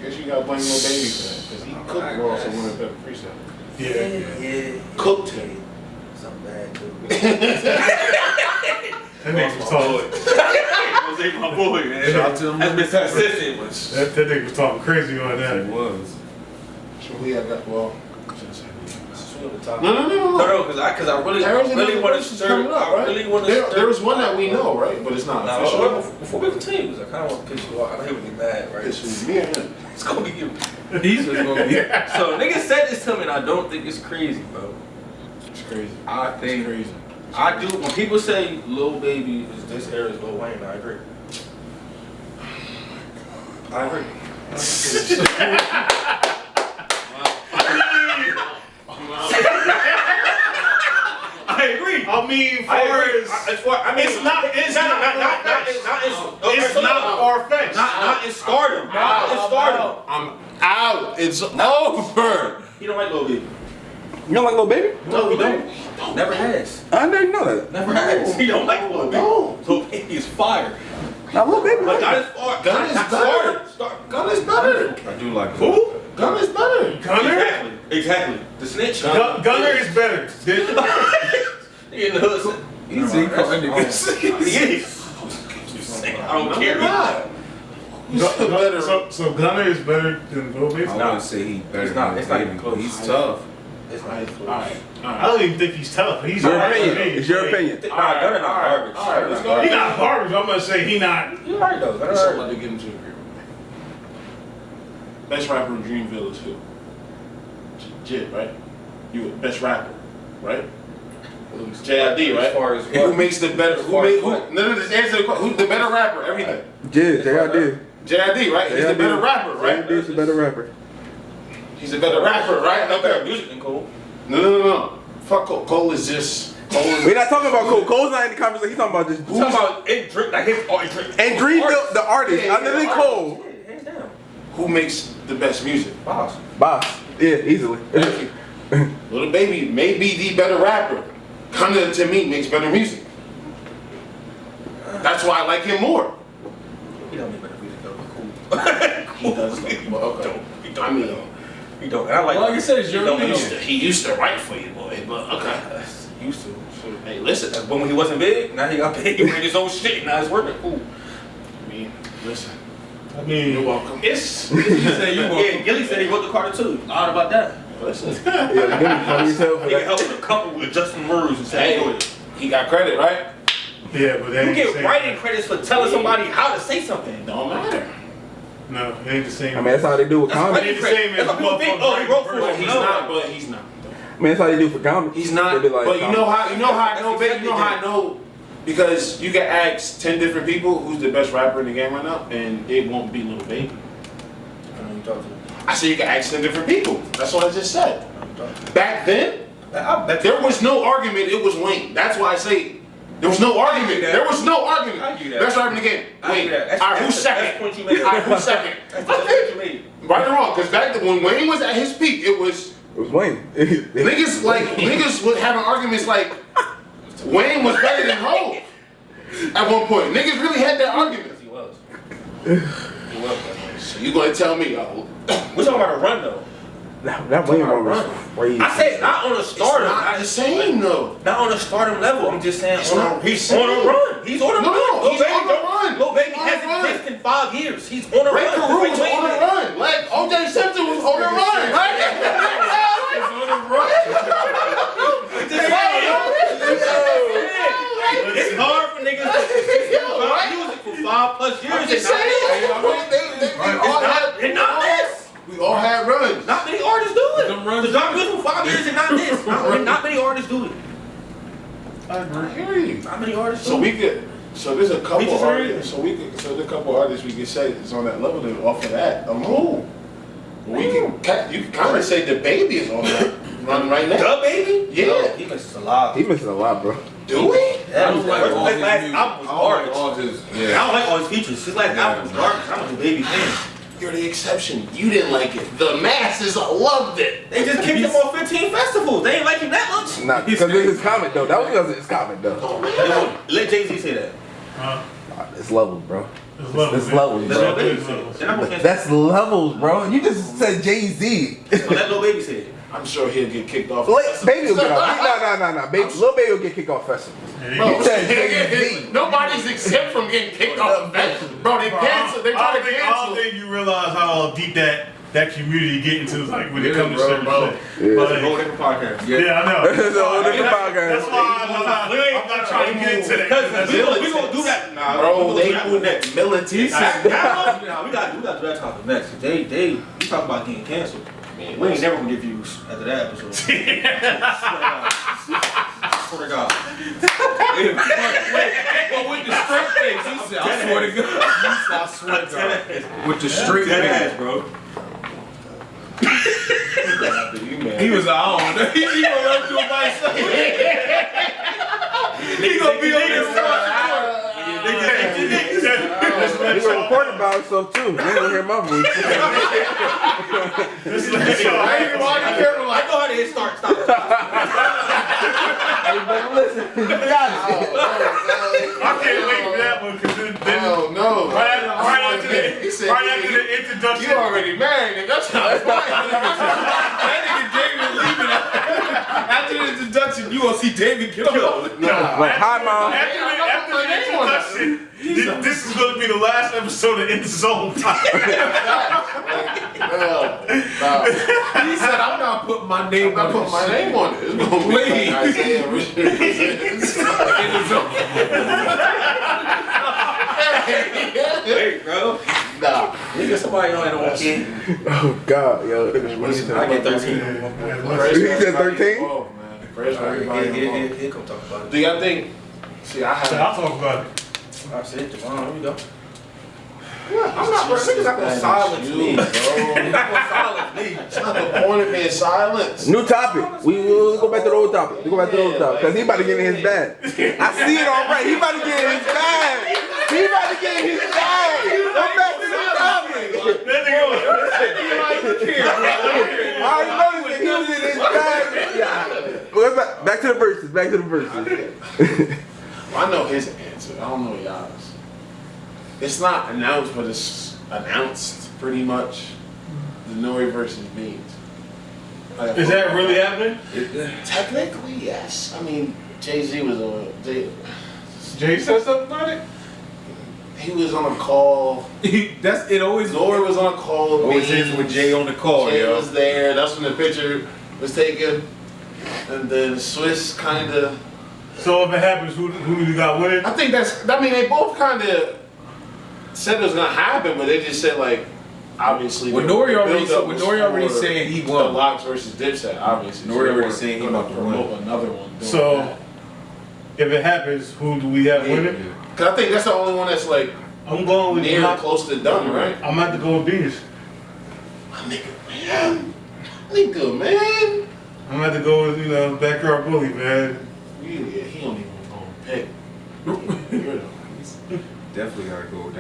guess you gotta blame Lil Baby for that. Because he cooked Ross on one of the better freestyle. Yeah. Cooked him. Something bad, too. That nigga was talking. Jose, my boy, man. Shout out to him. That's been consistent. That nigga was talking crazy on It that. was. So we have got, well, No, no. because I really want to stir. I really want to stir. There was one that we know, right? But it's not official. Before we continue, because I kind of want to piss you off. I know he'll be mad, right? It's me and him. It's gonna be you. He's just gonna be. So niggas said this to me, and I don't think it's crazy, bro. It's crazy. I It's think crazy. I do. When people say Lil Baby is this era is Lil Wayne, I agree. I agree. I agree. I mean, it's not far fetched. Not in stardom. Not in stardom. I'm out. It's over. He don't like Lil Baby. You don't like Lil Baby? No, he don't. Never has. I didn't know that. Never has. He don't like Lil Baby. Lil Baby is fire. Now Lil Baby. But not as far. Gun is better. Gun is better. I do like it. Who? Gun is better. Gunner? Exactly. The snitch. Gunner is better. He in the hood. He's in calling niggas. He is. I don't care. So Gunner is better than Lil Baby? I wouldn't say he's better It's not- than it's not Baby, even but close. he's tough. It's not Alright, close. alright. I don't even think he's tough. He's Your alright to opinion. me. It's your opinion. Nah, Gunner not garbage. Alright, let's go. He not garbage. I'm gonna say he not. You alright though. That's something to get into agreement. Best rapper in Dreamville is who? Jit, right? You best rapper, right? JID, right? As far as Who what? makes the better? As far as what? No, just answer the question. Who's the better rapper? Everything. Yeah, JID. JID, right? He's the better rapper, right? JID's the better rapper. He's a better rapper, right? Okay. Music and cool. No. Fuck Cole. Cole is just. We're not talking about Cole. Cole's not in the conversation. He's talking about just You talking about in drink like his art drink. and Dreamville, the artist, Yeah, other than Cole. Yeah, hands down. Who makes the best music? Boss. Boss. Yeah, easily. Little Baby may be the better rapper. Kinda to me makes better music. That's why I like him more. He don't make better music though. Cool. He does. Well, okay. He don't. I mean, He don't. And I like. Well, like I said, it's your He don't opinion. he used to write for you, boy. But okay. Used to. So, Hey, listen. but when he wasn't big, now he got big. He made his own shit. Now it's working. Cool. I mean, listen. I mean, You're welcome. It's. Yeah, Gilly said he wrote the Carter too. Odd about that. Listen. Yeah, give me funny as hell for He can that. help with a couple with Justin Rose and say, Hey, he got credit, right? yeah, but that you ain't get saying- writing credits for telling somebody how to say something. It don't matter. No, it ain't the same. I mean, that's how they do with It comedy. ain't the same as That's what people think. Oh, he wrote for it. He's not, but he's not. I mean, that's how they do for comedy. He's not. They be like, But you know how I know, baby. You know how I exactly know. Because you can ask 10 different people who's the best rapper in the game right now, and it won't be Lil Baby. I know you talking to. I said you can ask 10 different people. That's what I just said. Back then, I bet there was no argument. It was Wayne. That's why I say there was no argument. There was no argument. I give you that. Best rapper in the game. I give Wayne. you that. All right, who's That's second? the point you made. All right, who's second? That's the point you made. Right or wrong? Because back then, when Wayne was at his peak, it was It was Wayne. niggas was having arguments like Wayne was better than Hov. At one point, niggas really had that argument. He was. He was. So you gonna tell me? We're talking about a run though. That Wayne one was crazy. I said not on a stardom. Not the same though. Not on a stardom level. I'm just saying It's on not a, he's the on a same. run. He's on a No, run. he's on the run. Lil Baby He's on the hasn't run. missed in 5 years. He's on a Ray run. Carew was on the run. Like O.J. Simpson was on the run. Right? He's on a run. It's hard for niggas to do music for 5+ years. I'm just saying. And not this. We all had runs. Not many artists do it. Them runs- The drop music for 5 years and not this. Not many artists do it. I hear you. Not many artists So do it. we could. So there's a couple We just heard artists. So there's a couple artists we could say is on that level. Then off of that, who? We can. You can kind of say the baby is on that run right now. The Baby? Yeah. No, he misses a lot. He missing a lot, bro. Do we? Yeah, I don't like all his his last music. album was I don't like garbage. all his. I Yeah. don't like all his features. His last album was garbage. I'm a Baby fan. You're the exception. You didn't like it. The masses loved it. They just kicked him off 15 festivals. They ain't like him that much. Not because of his comment though. That was because of his comment though. Let Jay-Z say that. It's levels, bro. It's levels, It's man. levels, Let bro. Lil Baby say it. Then I'm gonna cancel. That's levels, bro. You just said Jay-Z. So let Lil Baby say it. I'm sure he'll get kicked off. Baby will get off. No. Baby, Lil Baby will get kicked off festivals. Bro, You said Jay-Z. nobody's exempt from getting kicked off the bench. Bro, they cancel. They try to I cancel. don't think you realize how deep that community get into, like when it Yeah, comes to certain bro. shit. Yeah. But, That's a whole different podcast. yeah, I know. It's a whole different podcast. That's why I'm not trying to get into that. Because we gonna do that. Nah, Bro, we they gonna do that next. militant. We got to do that topic next. We talk about getting canceled. Man, we ain't never gonna get views after that episode. Swear to God. Well, with the straight face, he said, I swear to God. I swear to God. With the straight Dead face. ass, bro. He was on. He gonna run through by himself. He gonna be on there. He gonna report about himself too. You ain't gonna hear my voice. I know how to start. Stop. Hey, but listen, you got it. I can't wait for that one because then Oh no! right after He said, the introduction. You already married, nigga. That's not funny. That nigga David leaving after the introduction. You gonna see David get up. Like, hi, mom. After the introduction, this is going to be the last episode of In the Zone time. He said, I'm not putting my name I on put this my shit. name on it. It's gonna be Please. like Isaiah Richard. In the zone. Hey, bro. Nah. Nigga, somebody know I don't want kid. Oh God, yo. I get 13. He said 13? Oh, man. Fresh for everybody involved. Here, come talk about it. Do y'all think? See, I have. I'll talk about it. I said, Devon, here we go. I'm not. Niggas not gonna silence me, bro. You're not gonna silence me. It's not the point of being silenced. New topic. We'll go back to the old topic. We go back to the old topic. Because he about to get in his bag. I see it already. He about to get in his bag. He about to get in his bag. Go back to the topic. I already noticed that he was in his bag. Yeah. Well, back to the verses. Back to the verses. I know his answer. I don't know y'all's. It's not announced, but it's announced pretty much. The Nori versus Beans. Like, Is that really happening? technically yes? I mean, Jay-Z was on. Jay said something about it? He was on a call. That's it. Always Nori was on a call. with always Beans. ends with Jay on the call, Jay yo. was there. That's when the picture was taken. And then Swiss kind of. So if it happens, who do you got winning? I think that's. I mean, they both kind of said it was gonna happen, but they just said like obviously. When the Nori build-up was already for saying he The won. Locks versus Dipset, obviously. Nori already they saying he gonna about to win. promote another one. doing So, that. if it happens, who do we have winning? Cause I think that's the only one that's like I'm going with near close to done, right? I'm about to go with Beans. My nigga, man. Nigga, man. I'm about to go with, backyard bully, man. Yeah, he don't even want to pick. Definitely gotta go. You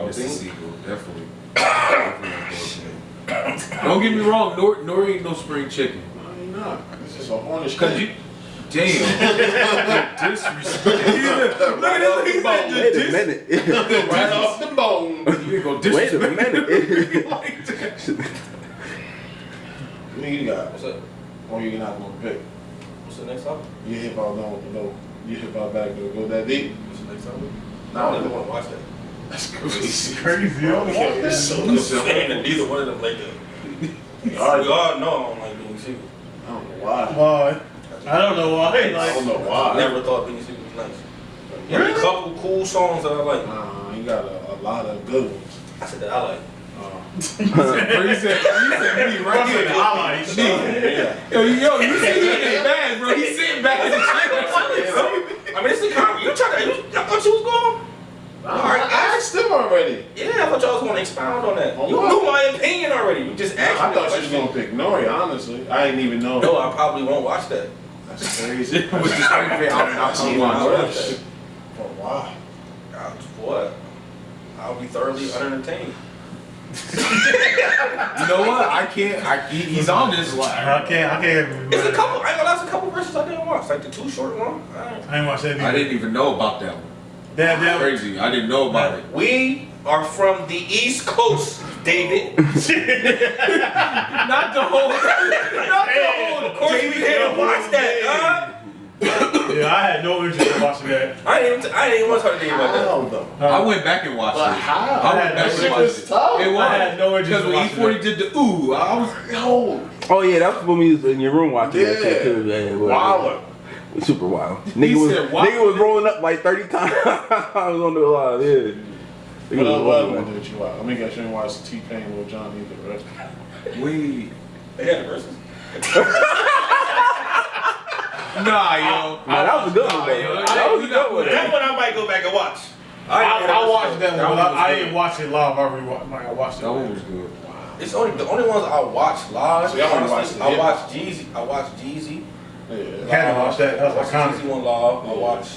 Mr. think? Siegel. Definitely gotta go. Don't get me wrong. Nori ain't no spring chicken. No, he not. This is a hornish. Cause you, damn, disrespect. Look at this. He said the Wait a minute. right off the bone. You ain't gonna Wait a disrespect minute. like that. What you got? What's up? Or you not gonna pick? What's the next song? You hip hop no. You hip hop back to go that deep. What's the next song? No, I don't even want to watch that. That's crazy. Crazy. You don't want Okay, that? so I'm just saying that neither one of them like that. We all know I don't like being secret. I don't know why. Why? I don't know why. I don't know why. I never thought being secret was nice. He had a couple cool songs that I like. You got a lot of good ones. I said that I like. You said me right here. I like Yeah. Yo, you see he in his bag, bro. He's sitting back in the chair. I mean, it's the comedy. You thought you was going? I asked them already. Yeah, I thought y'all was going to expound on that. On You what? knew my opinion already. You just asked I me thought the you was question. gonna pick Nori, honestly. I didn't even know. No, I probably won't watch that. That's crazy. With the straight face, I'll see I'll one. watch that. For why? What? I'll be thoroughly unentertained. You know what? I can't. He's on this. I can't. It's a couple. I ain't gonna lie, it's a couple verses I didn't watch. Like the Too Short one. I ain't watched that either. I didn't even know about that one. Damn. Crazy. I didn't know about it. We are from the East Coast, David. Not the whole. Not the whole. Of course we didn't watch that, huh? Yeah, I had no interest in watching that. I didn't even want to talk to you about that. How though? I went back and watched But it. how? I went back That and shit watched was it. tough. It was. I had no interest Because in when watching E40 did the ooh, I was. No. Oh yeah, that's when we was in your room watching that Yeah. shit too. Yeah, Wilder. Super wild. Nigga was rolling up like 30 times. I was on the live, yeah. Nigga What was other rolling one up. did you watch? Let me guess you didn't watch T-Pain with John either, right? We. They had the verses. Nah, yo. Nah, that was a good one, though. yo. That was a good one. That one I might go back and watch. I watched that one, but I good. didn't watch it live. I watched it. That one was good. It's only the only ones I watch live. So y'all only honestly, watch the I watch Jeezy. I watch Jeezy. Yeah. Had to watch that. That I was watch iconic. Jeezy one live. I Yeah. watch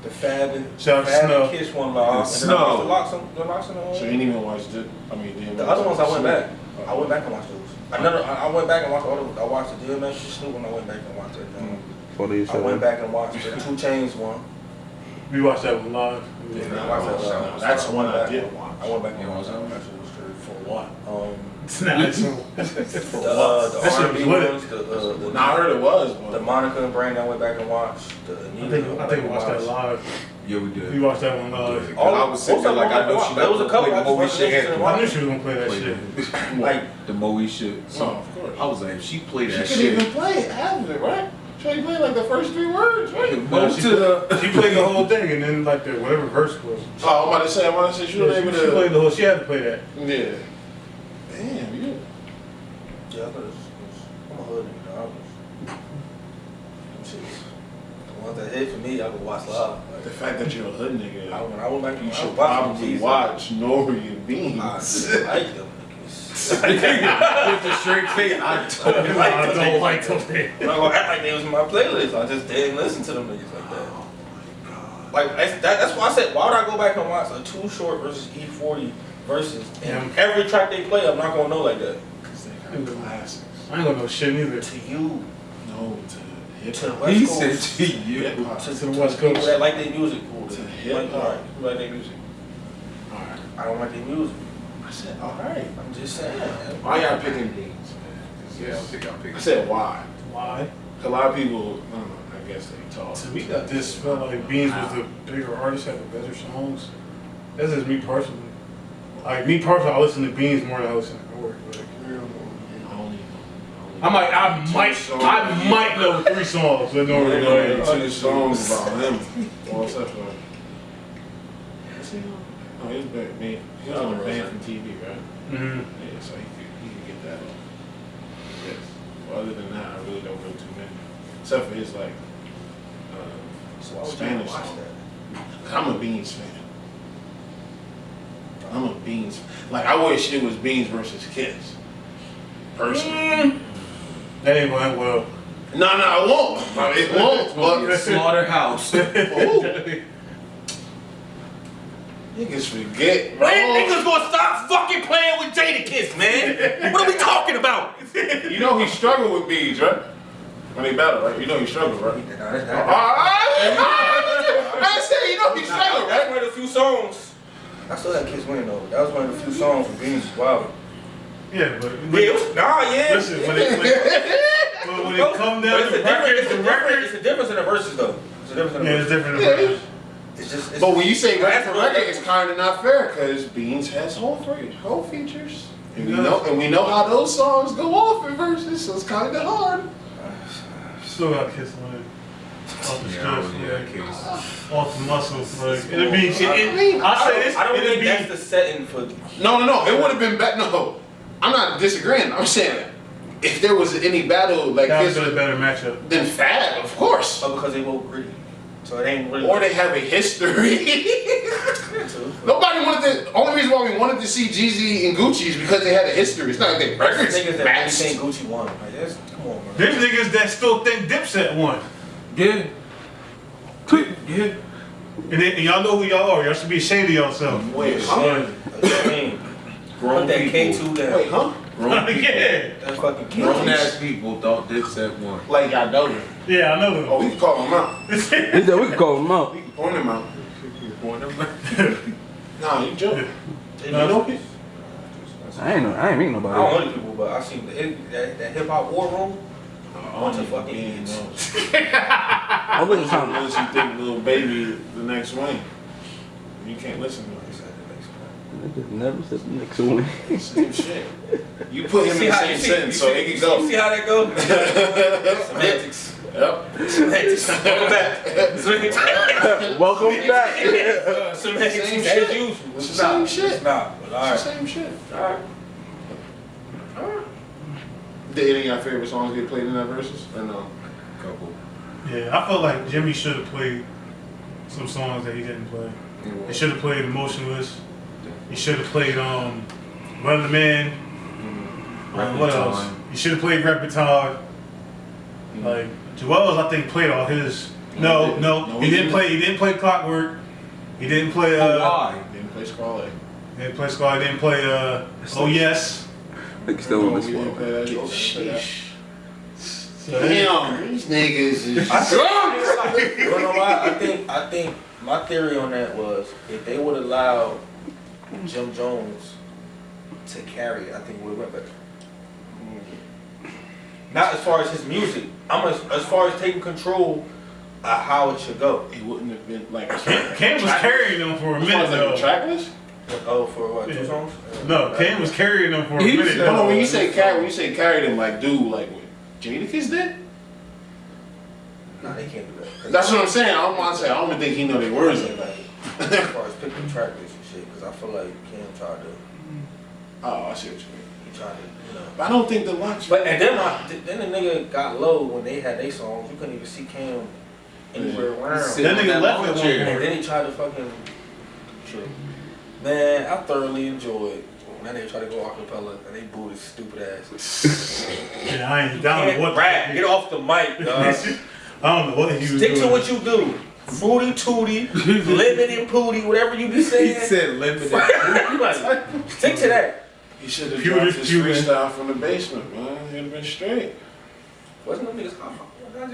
the Fab and Shout out to Fab Snow. and Kiss one live. And then I Snow. watched the Locks and So you didn't even watch it? I mean, didn't the watch other ones I went back. Oh. I went back and watched those. I went back and watched all the. I watched the DMX Snoop when I went back and watched it. I went back and watched the 2 Chainz one. We watched that one live. Yeah, Yeah. I watched that one. That's the one I did watch. I went back and Yeah, watched that was one. that That shit was straight. For what? Nah, it's- The That shit R&B was lit. ones, the Nah, I heard it was, the but Monica and Brandon I went back and watched. The I think we watched that live. Yeah, we did. We watched that one live. All I was sitting there like I know she There was a couple I just Moe wasn't shit. interested in I watching. knew she was gonna play that shit. Like The Moe shit. no, of course. I was like, if she played She that couldn't even shit. play it, half of it, right? She only played like the first 3 words, right? Moe she to the. She played the whole thing, and then like the whatever verse was. Oh, I'm about to say she was able She to. played the whole. She had to play that. Yeah. Damn, you. yeah, I thought I'm a hood nigga, dog. Them shits. The ones that hit for me, I would watch live. The fact that you're a hood nigga, When I went back, you I should watched probably Jeezy. watch Nori and Beans. I like them niggas. With the straight face, I told him. I don't like them. I'm not gonna act like they was in my playlist. I just didn't listen to them niggas like that. Like that's why I said, why would I go back and watch a Too Short versus E40 versus and every track they play, I'm not gonna know like that. Because they got classics. I ain't gonna know shit neither. To you, No, to hip to the hop. West He Coast, said to you. Hip hop. to the West people Coast. that like their music, cool. To Like, hip hop. alright, who like their music. Alright. I don't like their music. I said, alright. I'm just saying. Why y'all picking Beans? Yeah, I'll pick. I said, why? Why? A lot of people, I don't know, I guess they talk. To me, I just felt like Beans was the bigger artist, had the better songs. That's just me personally. Like me personally, I listen to Beans more than I listen to Nori. Like, I might know 3 songs with Nori. Like, 2 songs about him. Well, except for. Oh, he's back, man. He was on the band from TV, right? Mm-hmm. Yeah, so he could get that off. Yes. Well, other than that, I really don't know too many. Except for his like So why would you Spanish watch song. that? 'Cause I'm a Beans fan. I'm a Beans. Like I wish it was Beans versus Kiss. Personally. That ain't going well. No, it won't. No, it won't. But Slaughterhouse. Ooh. Niggas forget, bro. When niggas gonna stop fucking playing with Jadakiss, man? What are we talking about? You know he struggled with Beans, right? When they battle, right? You know he struggled, right? I said, you know he struggled, That's right? one of the few songs. I still had Kiss win though. That was one of the few songs from Beans. Wow. Yeah, but Yeah. listen, when it come down to records, It's a difference in the verses though. It's a difference in the yeah, it's verses. different. than records. It's just. But when you say record That's for what- record, it's kind of not fair because Beans has whole features, and we Yeah. know how those songs go off in verses, so it's kind of hard. Still got Kiss on it. Off the Yeah, strips, yeah, like, Kiss. off the muscles. Like, it'd be. I I say this. don't It'd think be. that's the setting for. No, it would have been better. No, I'm not disagreeing. I'm saying if there was any battle like That this, would be a better matchup. then Fab, of course. Oh, because they both gritty. So it ain't really. Or they have a history. Nobody wanted to. Only reason why we wanted to see Jeezy and Gucci is because they had a history. It's not like they records niggas that really matched. think Gucci won. Like, that's, come on, man. There's niggas that still think Dipset won. Yeah. Yeah. And y'all know who y'all are. Y'all should be ashamed of yourself. Wait, huh? I mean, Grown put that people. K2 down. Wait, huh? Grown people. Yeah. That fucking K2. Grown ass people thought Dipset won. Like y'all know them. Yeah, I know them. Oh, we can call them out. He said we can call him out. We can point them out. Point them Nah, you joking. You No. know people? I ain't meeting I don't nobody. know the people, but I seen that hip hop war room. Bunch of fucking idiots. I wasn't trying to. Unless you think Lil Baby the next Wayne. You can't listen to him. Niggas never said the next one. Same shit. You put him in the same sentence so it can go. You see how that goes? Semantics. Yep. Semantics. Welcome back. Semantics. Welcome back. Semantics Same as shit. usual. It's the same shit. It's not, but It's the alright. same shit. Alright. Did any of your favorite songs get played in that versus? Or no? Couple. Yeah, I felt like Jimmy should have played some songs that he didn't play. He should have played Emotionless. He should have played Run the Man. What else? He should have played Repertoire. Like Joel's, I think played all his. No, he didn't play. He didn't play Clockwork. He didn't play. Why? Didn't play Scarlet. He didn't play Squad. He didn't play. Oh yes. Nigga still on this We didn't one. play that. Sheesh. Damn, these niggas is I drunk. You know why? I think my theory on that was if they would allow Jim Jones to carry it, I think it would have went better. Not as far as his music. As far as taking control of how it should go. It wouldn't have been like. Cam was carrying them for a minute though. Trackless? Oh, for what? Yeah. 2 songs? No, Cam was carrying them for a He minute. said- Hold on, when you say carry them, like do like what Jadakiss did? Nah, they can't do that. That's what I'm saying. I don't want to say. I don't even think he know their words like that. As far as picking track list and shit, because I feel like Cam tried to. Oh, I see what you mean. He tried to, But I don't think the launch. But and then the nigga got low when they had their songs. You couldn't even see Cam anywhere around. Sit That on nigga left lawn at one chair. point. And then he tried to fucking. True. Man, I thoroughly enjoyed when they tried to go acapella and they booed his stupid ass. Yeah, I ain't down with what. Rap, get off the mic, dog. I don't know what he was Stick doing. to what you do. Fruity tooty, lemon and pooty, whatever you be He saying. said lemon. You like, stick to that. He should have Pewter, dropped his pewter. freestyle from the basement, man. He'd have been straight. Wasn't them niggas hot? I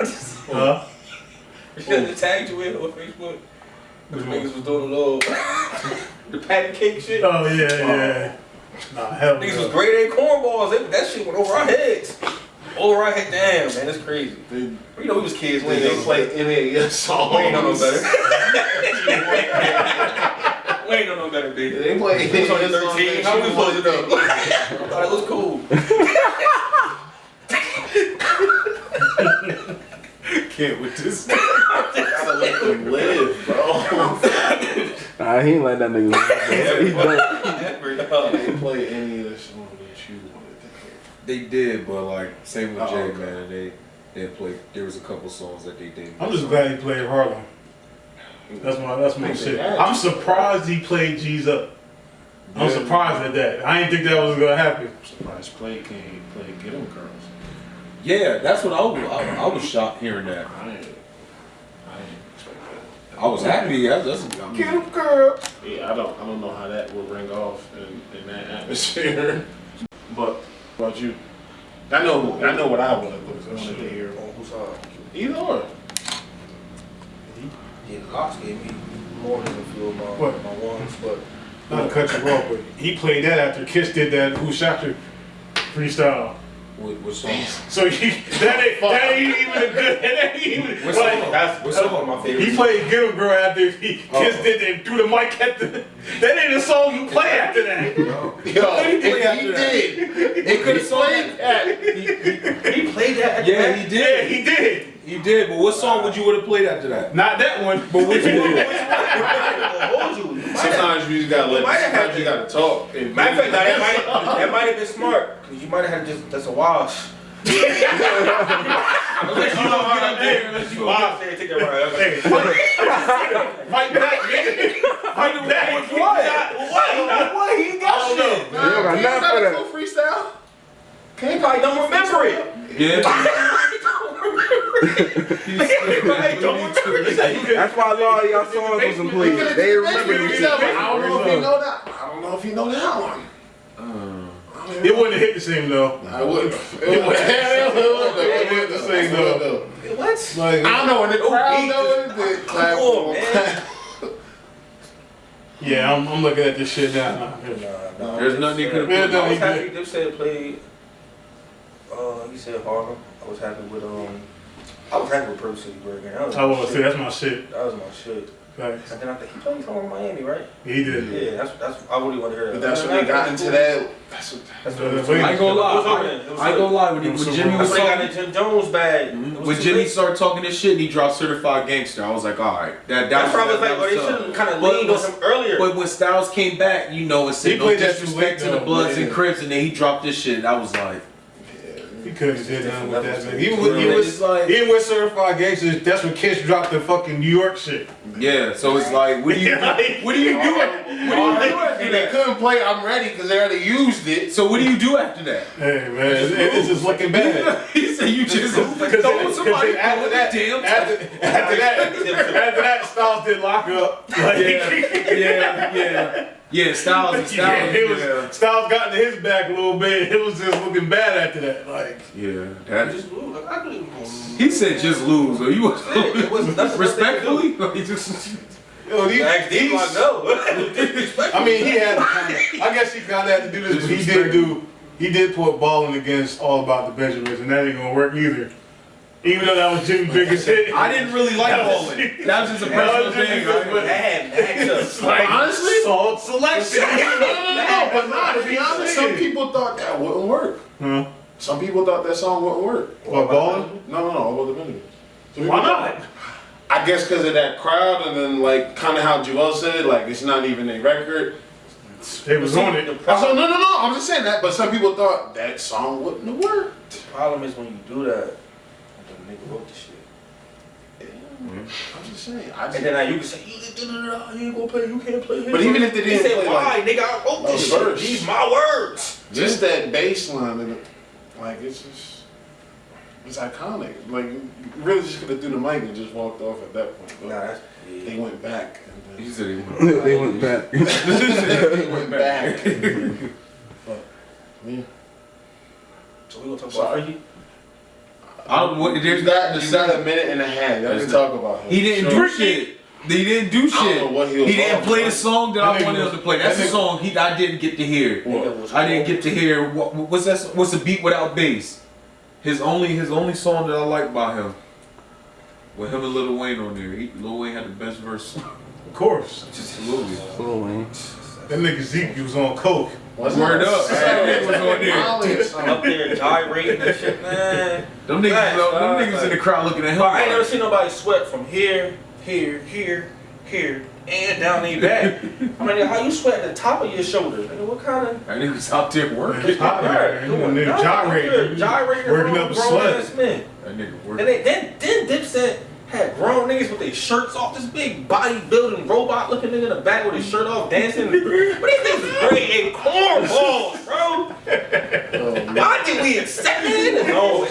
just Huh? should tagged you in on Facebook. Those niggas was doing a little the patty cake shit. Oh yeah. Nah, hell Niggas was no. grade A cornballs. That shit went over our heads. Over our head. Damn, man, that's crazy. They, You know we was kids when when they play any of your songs. We ain't know no better. We ain't know no better, B. They play We was any only of your songs. 13. How we supposed to know? I thought it was cool. Can't with this. Gotta let them live, bro. Nah, he ain't like that nigga. He done. Every dog. play any of the songs that you wanted to hear. They did, but like same with Jay, okay. man. They played. There was a couple songs that they did. I'm just glad he played Harlem. That's my shit. I'm surprised he played G's Up. I'm surprised at that. I didn't think that was gonna happen. I'm surprised Play came play Get 'Em Girls. Yeah, that's what I was shocked hearing that. I didn't expect that. I was happy. That's Get 'Em Girls. Yeah, I don't know how that would ring off in that atmosphere. But what about you? I know what I wanted to hear. On whose side? Either or. Yeah, Locks gave me more than a few of my ones, but Not to cut you off, but he played that after Kiss did that Who Shot You freestyle. what song? So that ain't even a good. That ain't even. What song? that's one of my favorites. He played Get 'Em Girl after Kiss did that and threw the mic at the. That ain't a song you play after that. Yo, if he did, it could have played that. He played that. Yeah, he Yeah, did. he did. He did. But what song would you would have played after that? Not that one. But which one? Hold you. Sometimes you just gotta sometimes you gotta talk. Matter of fact, that might have been smart. Cause you might have had that's a wash. Unless you don't get up there, unless you don't get up there and take that right. Hey, fight back, nigga. Fight back. What? He got shit. You don't got nothing for that. Freestyle? He probably don't remember it. Yeah. That's why a lot of y'all songs wasn't played. They remember this shit. I don't know if he know that. I don't know if he know that one. It wouldn't have hit the same though. I wouldn't. It wouldn't the same though. What? Like, I don't know in the crowd though. It clap on, man. yeah, I'm looking at this shit now. Nah. There's nothing you could Yeah, have no, I he was happy did. Dipset played. He said Harlem. I was happy with I was happy with Purple City Burger. That was I want to say that's my shit. That was my shit. Thanks. And then I think he played somewhere in Miami, right? He did. Yeah, that's I really want to hear that. But that's when they got into that. That's I ain't gonna lie. I ain't gonna lie. When Jimmy was They got talking, in Jim Jones bag. when Jimmy started talking this shit and he dropped Certified Gangster, I was like, all right. That's why I was like, well, they should have kind of leaned on him earlier. But when Styles came back, you know, it said He no played that too disrespect late, to the though. Bloods Yeah. and Crips, and then he dropped this shit. I was like, He couldn't have did nothing with that, man. He It's like- was with Certified Gangsters. That's when Kiss dropped the fucking New York shit. yeah. So it's like, what do you do? What do you do? And they couldn't play I'm Ready because they already used it. So what do you do after that? Hey man, it's just looking bad. He said you just throw somebody after that, damn. after that, Styles did Lock Up. Like, Yeah, Styles. Styles got into his back a little bit. It was just looking bad after that. Like, Yeah, that Just lose. Like, I believe him. he said just lose, or you was It was that's respectfully. Like, just, yo, Ask D, like, no. I mean, he had to kind of. I guess he kind of had to do this, but he did put balling against All About the Benjamins, and that ain't gonna work either. Even though that was Jimmy's biggest hit. I didn't really like bowling. That was just a personal thing. Like, Honestly? salt selection. No, but not to be honest, some people thought that wouldn't work. Huh? Some people thought that song wouldn't work. What, balling? No, all about the Benjamins. Why not? I guess because of that crowd, and then like kind of how Joel said, like it's not even a record. They was on it. I said, no. I'm just saying that, but some people thought that song wouldn't have worked. The problem is when you do that, the nigga wrote the shit. I'm just saying. And then now you can say, you ain't gonna play, you can't play his But even if they didn't say, play, why, like, nigga, I wrote this shit. verse. These my words. Just that bass line, and like it's just. It's iconic. Like, you really just could have threw the mic and just walked off at that point. But Nah, that's they went back. And He then said They went back. they went back. But, yeah. So we gonna talk about Freaky? There's not a minute and a half. Y'all can talk about him. He didn't do shit. He didn't do I don't shit. know what he was He didn't talking play the about. song that I That wanted nigga him to play. That's the that song I didn't get to hear. I didn't get to hear what's that? What's the beat without bass? His only song that I like by him. With him and Lil Wayne on there. Lil Wayne had the best verse. Of course. Absolutely. That nigga Zeke was on coke. Word up. That nigga was on there. Up there gyrating and shit, man. Them niggas in the crowd looking at him. But I ain't like, never seen nobody sweat from here, here and down their back. I mean, how you sweat at the top of your shoulder? Nigga, what kind of? That nigga's out there working. It's hot there. Nigga gyrating. Working up a sweat. That nigga working. And then Dipset had grown niggas with their shirts off. This big bodybuilding robot looking nigga in the back with his shirt off dancing. But these niggas is great and cornballs, bro. Why did we accept it? No,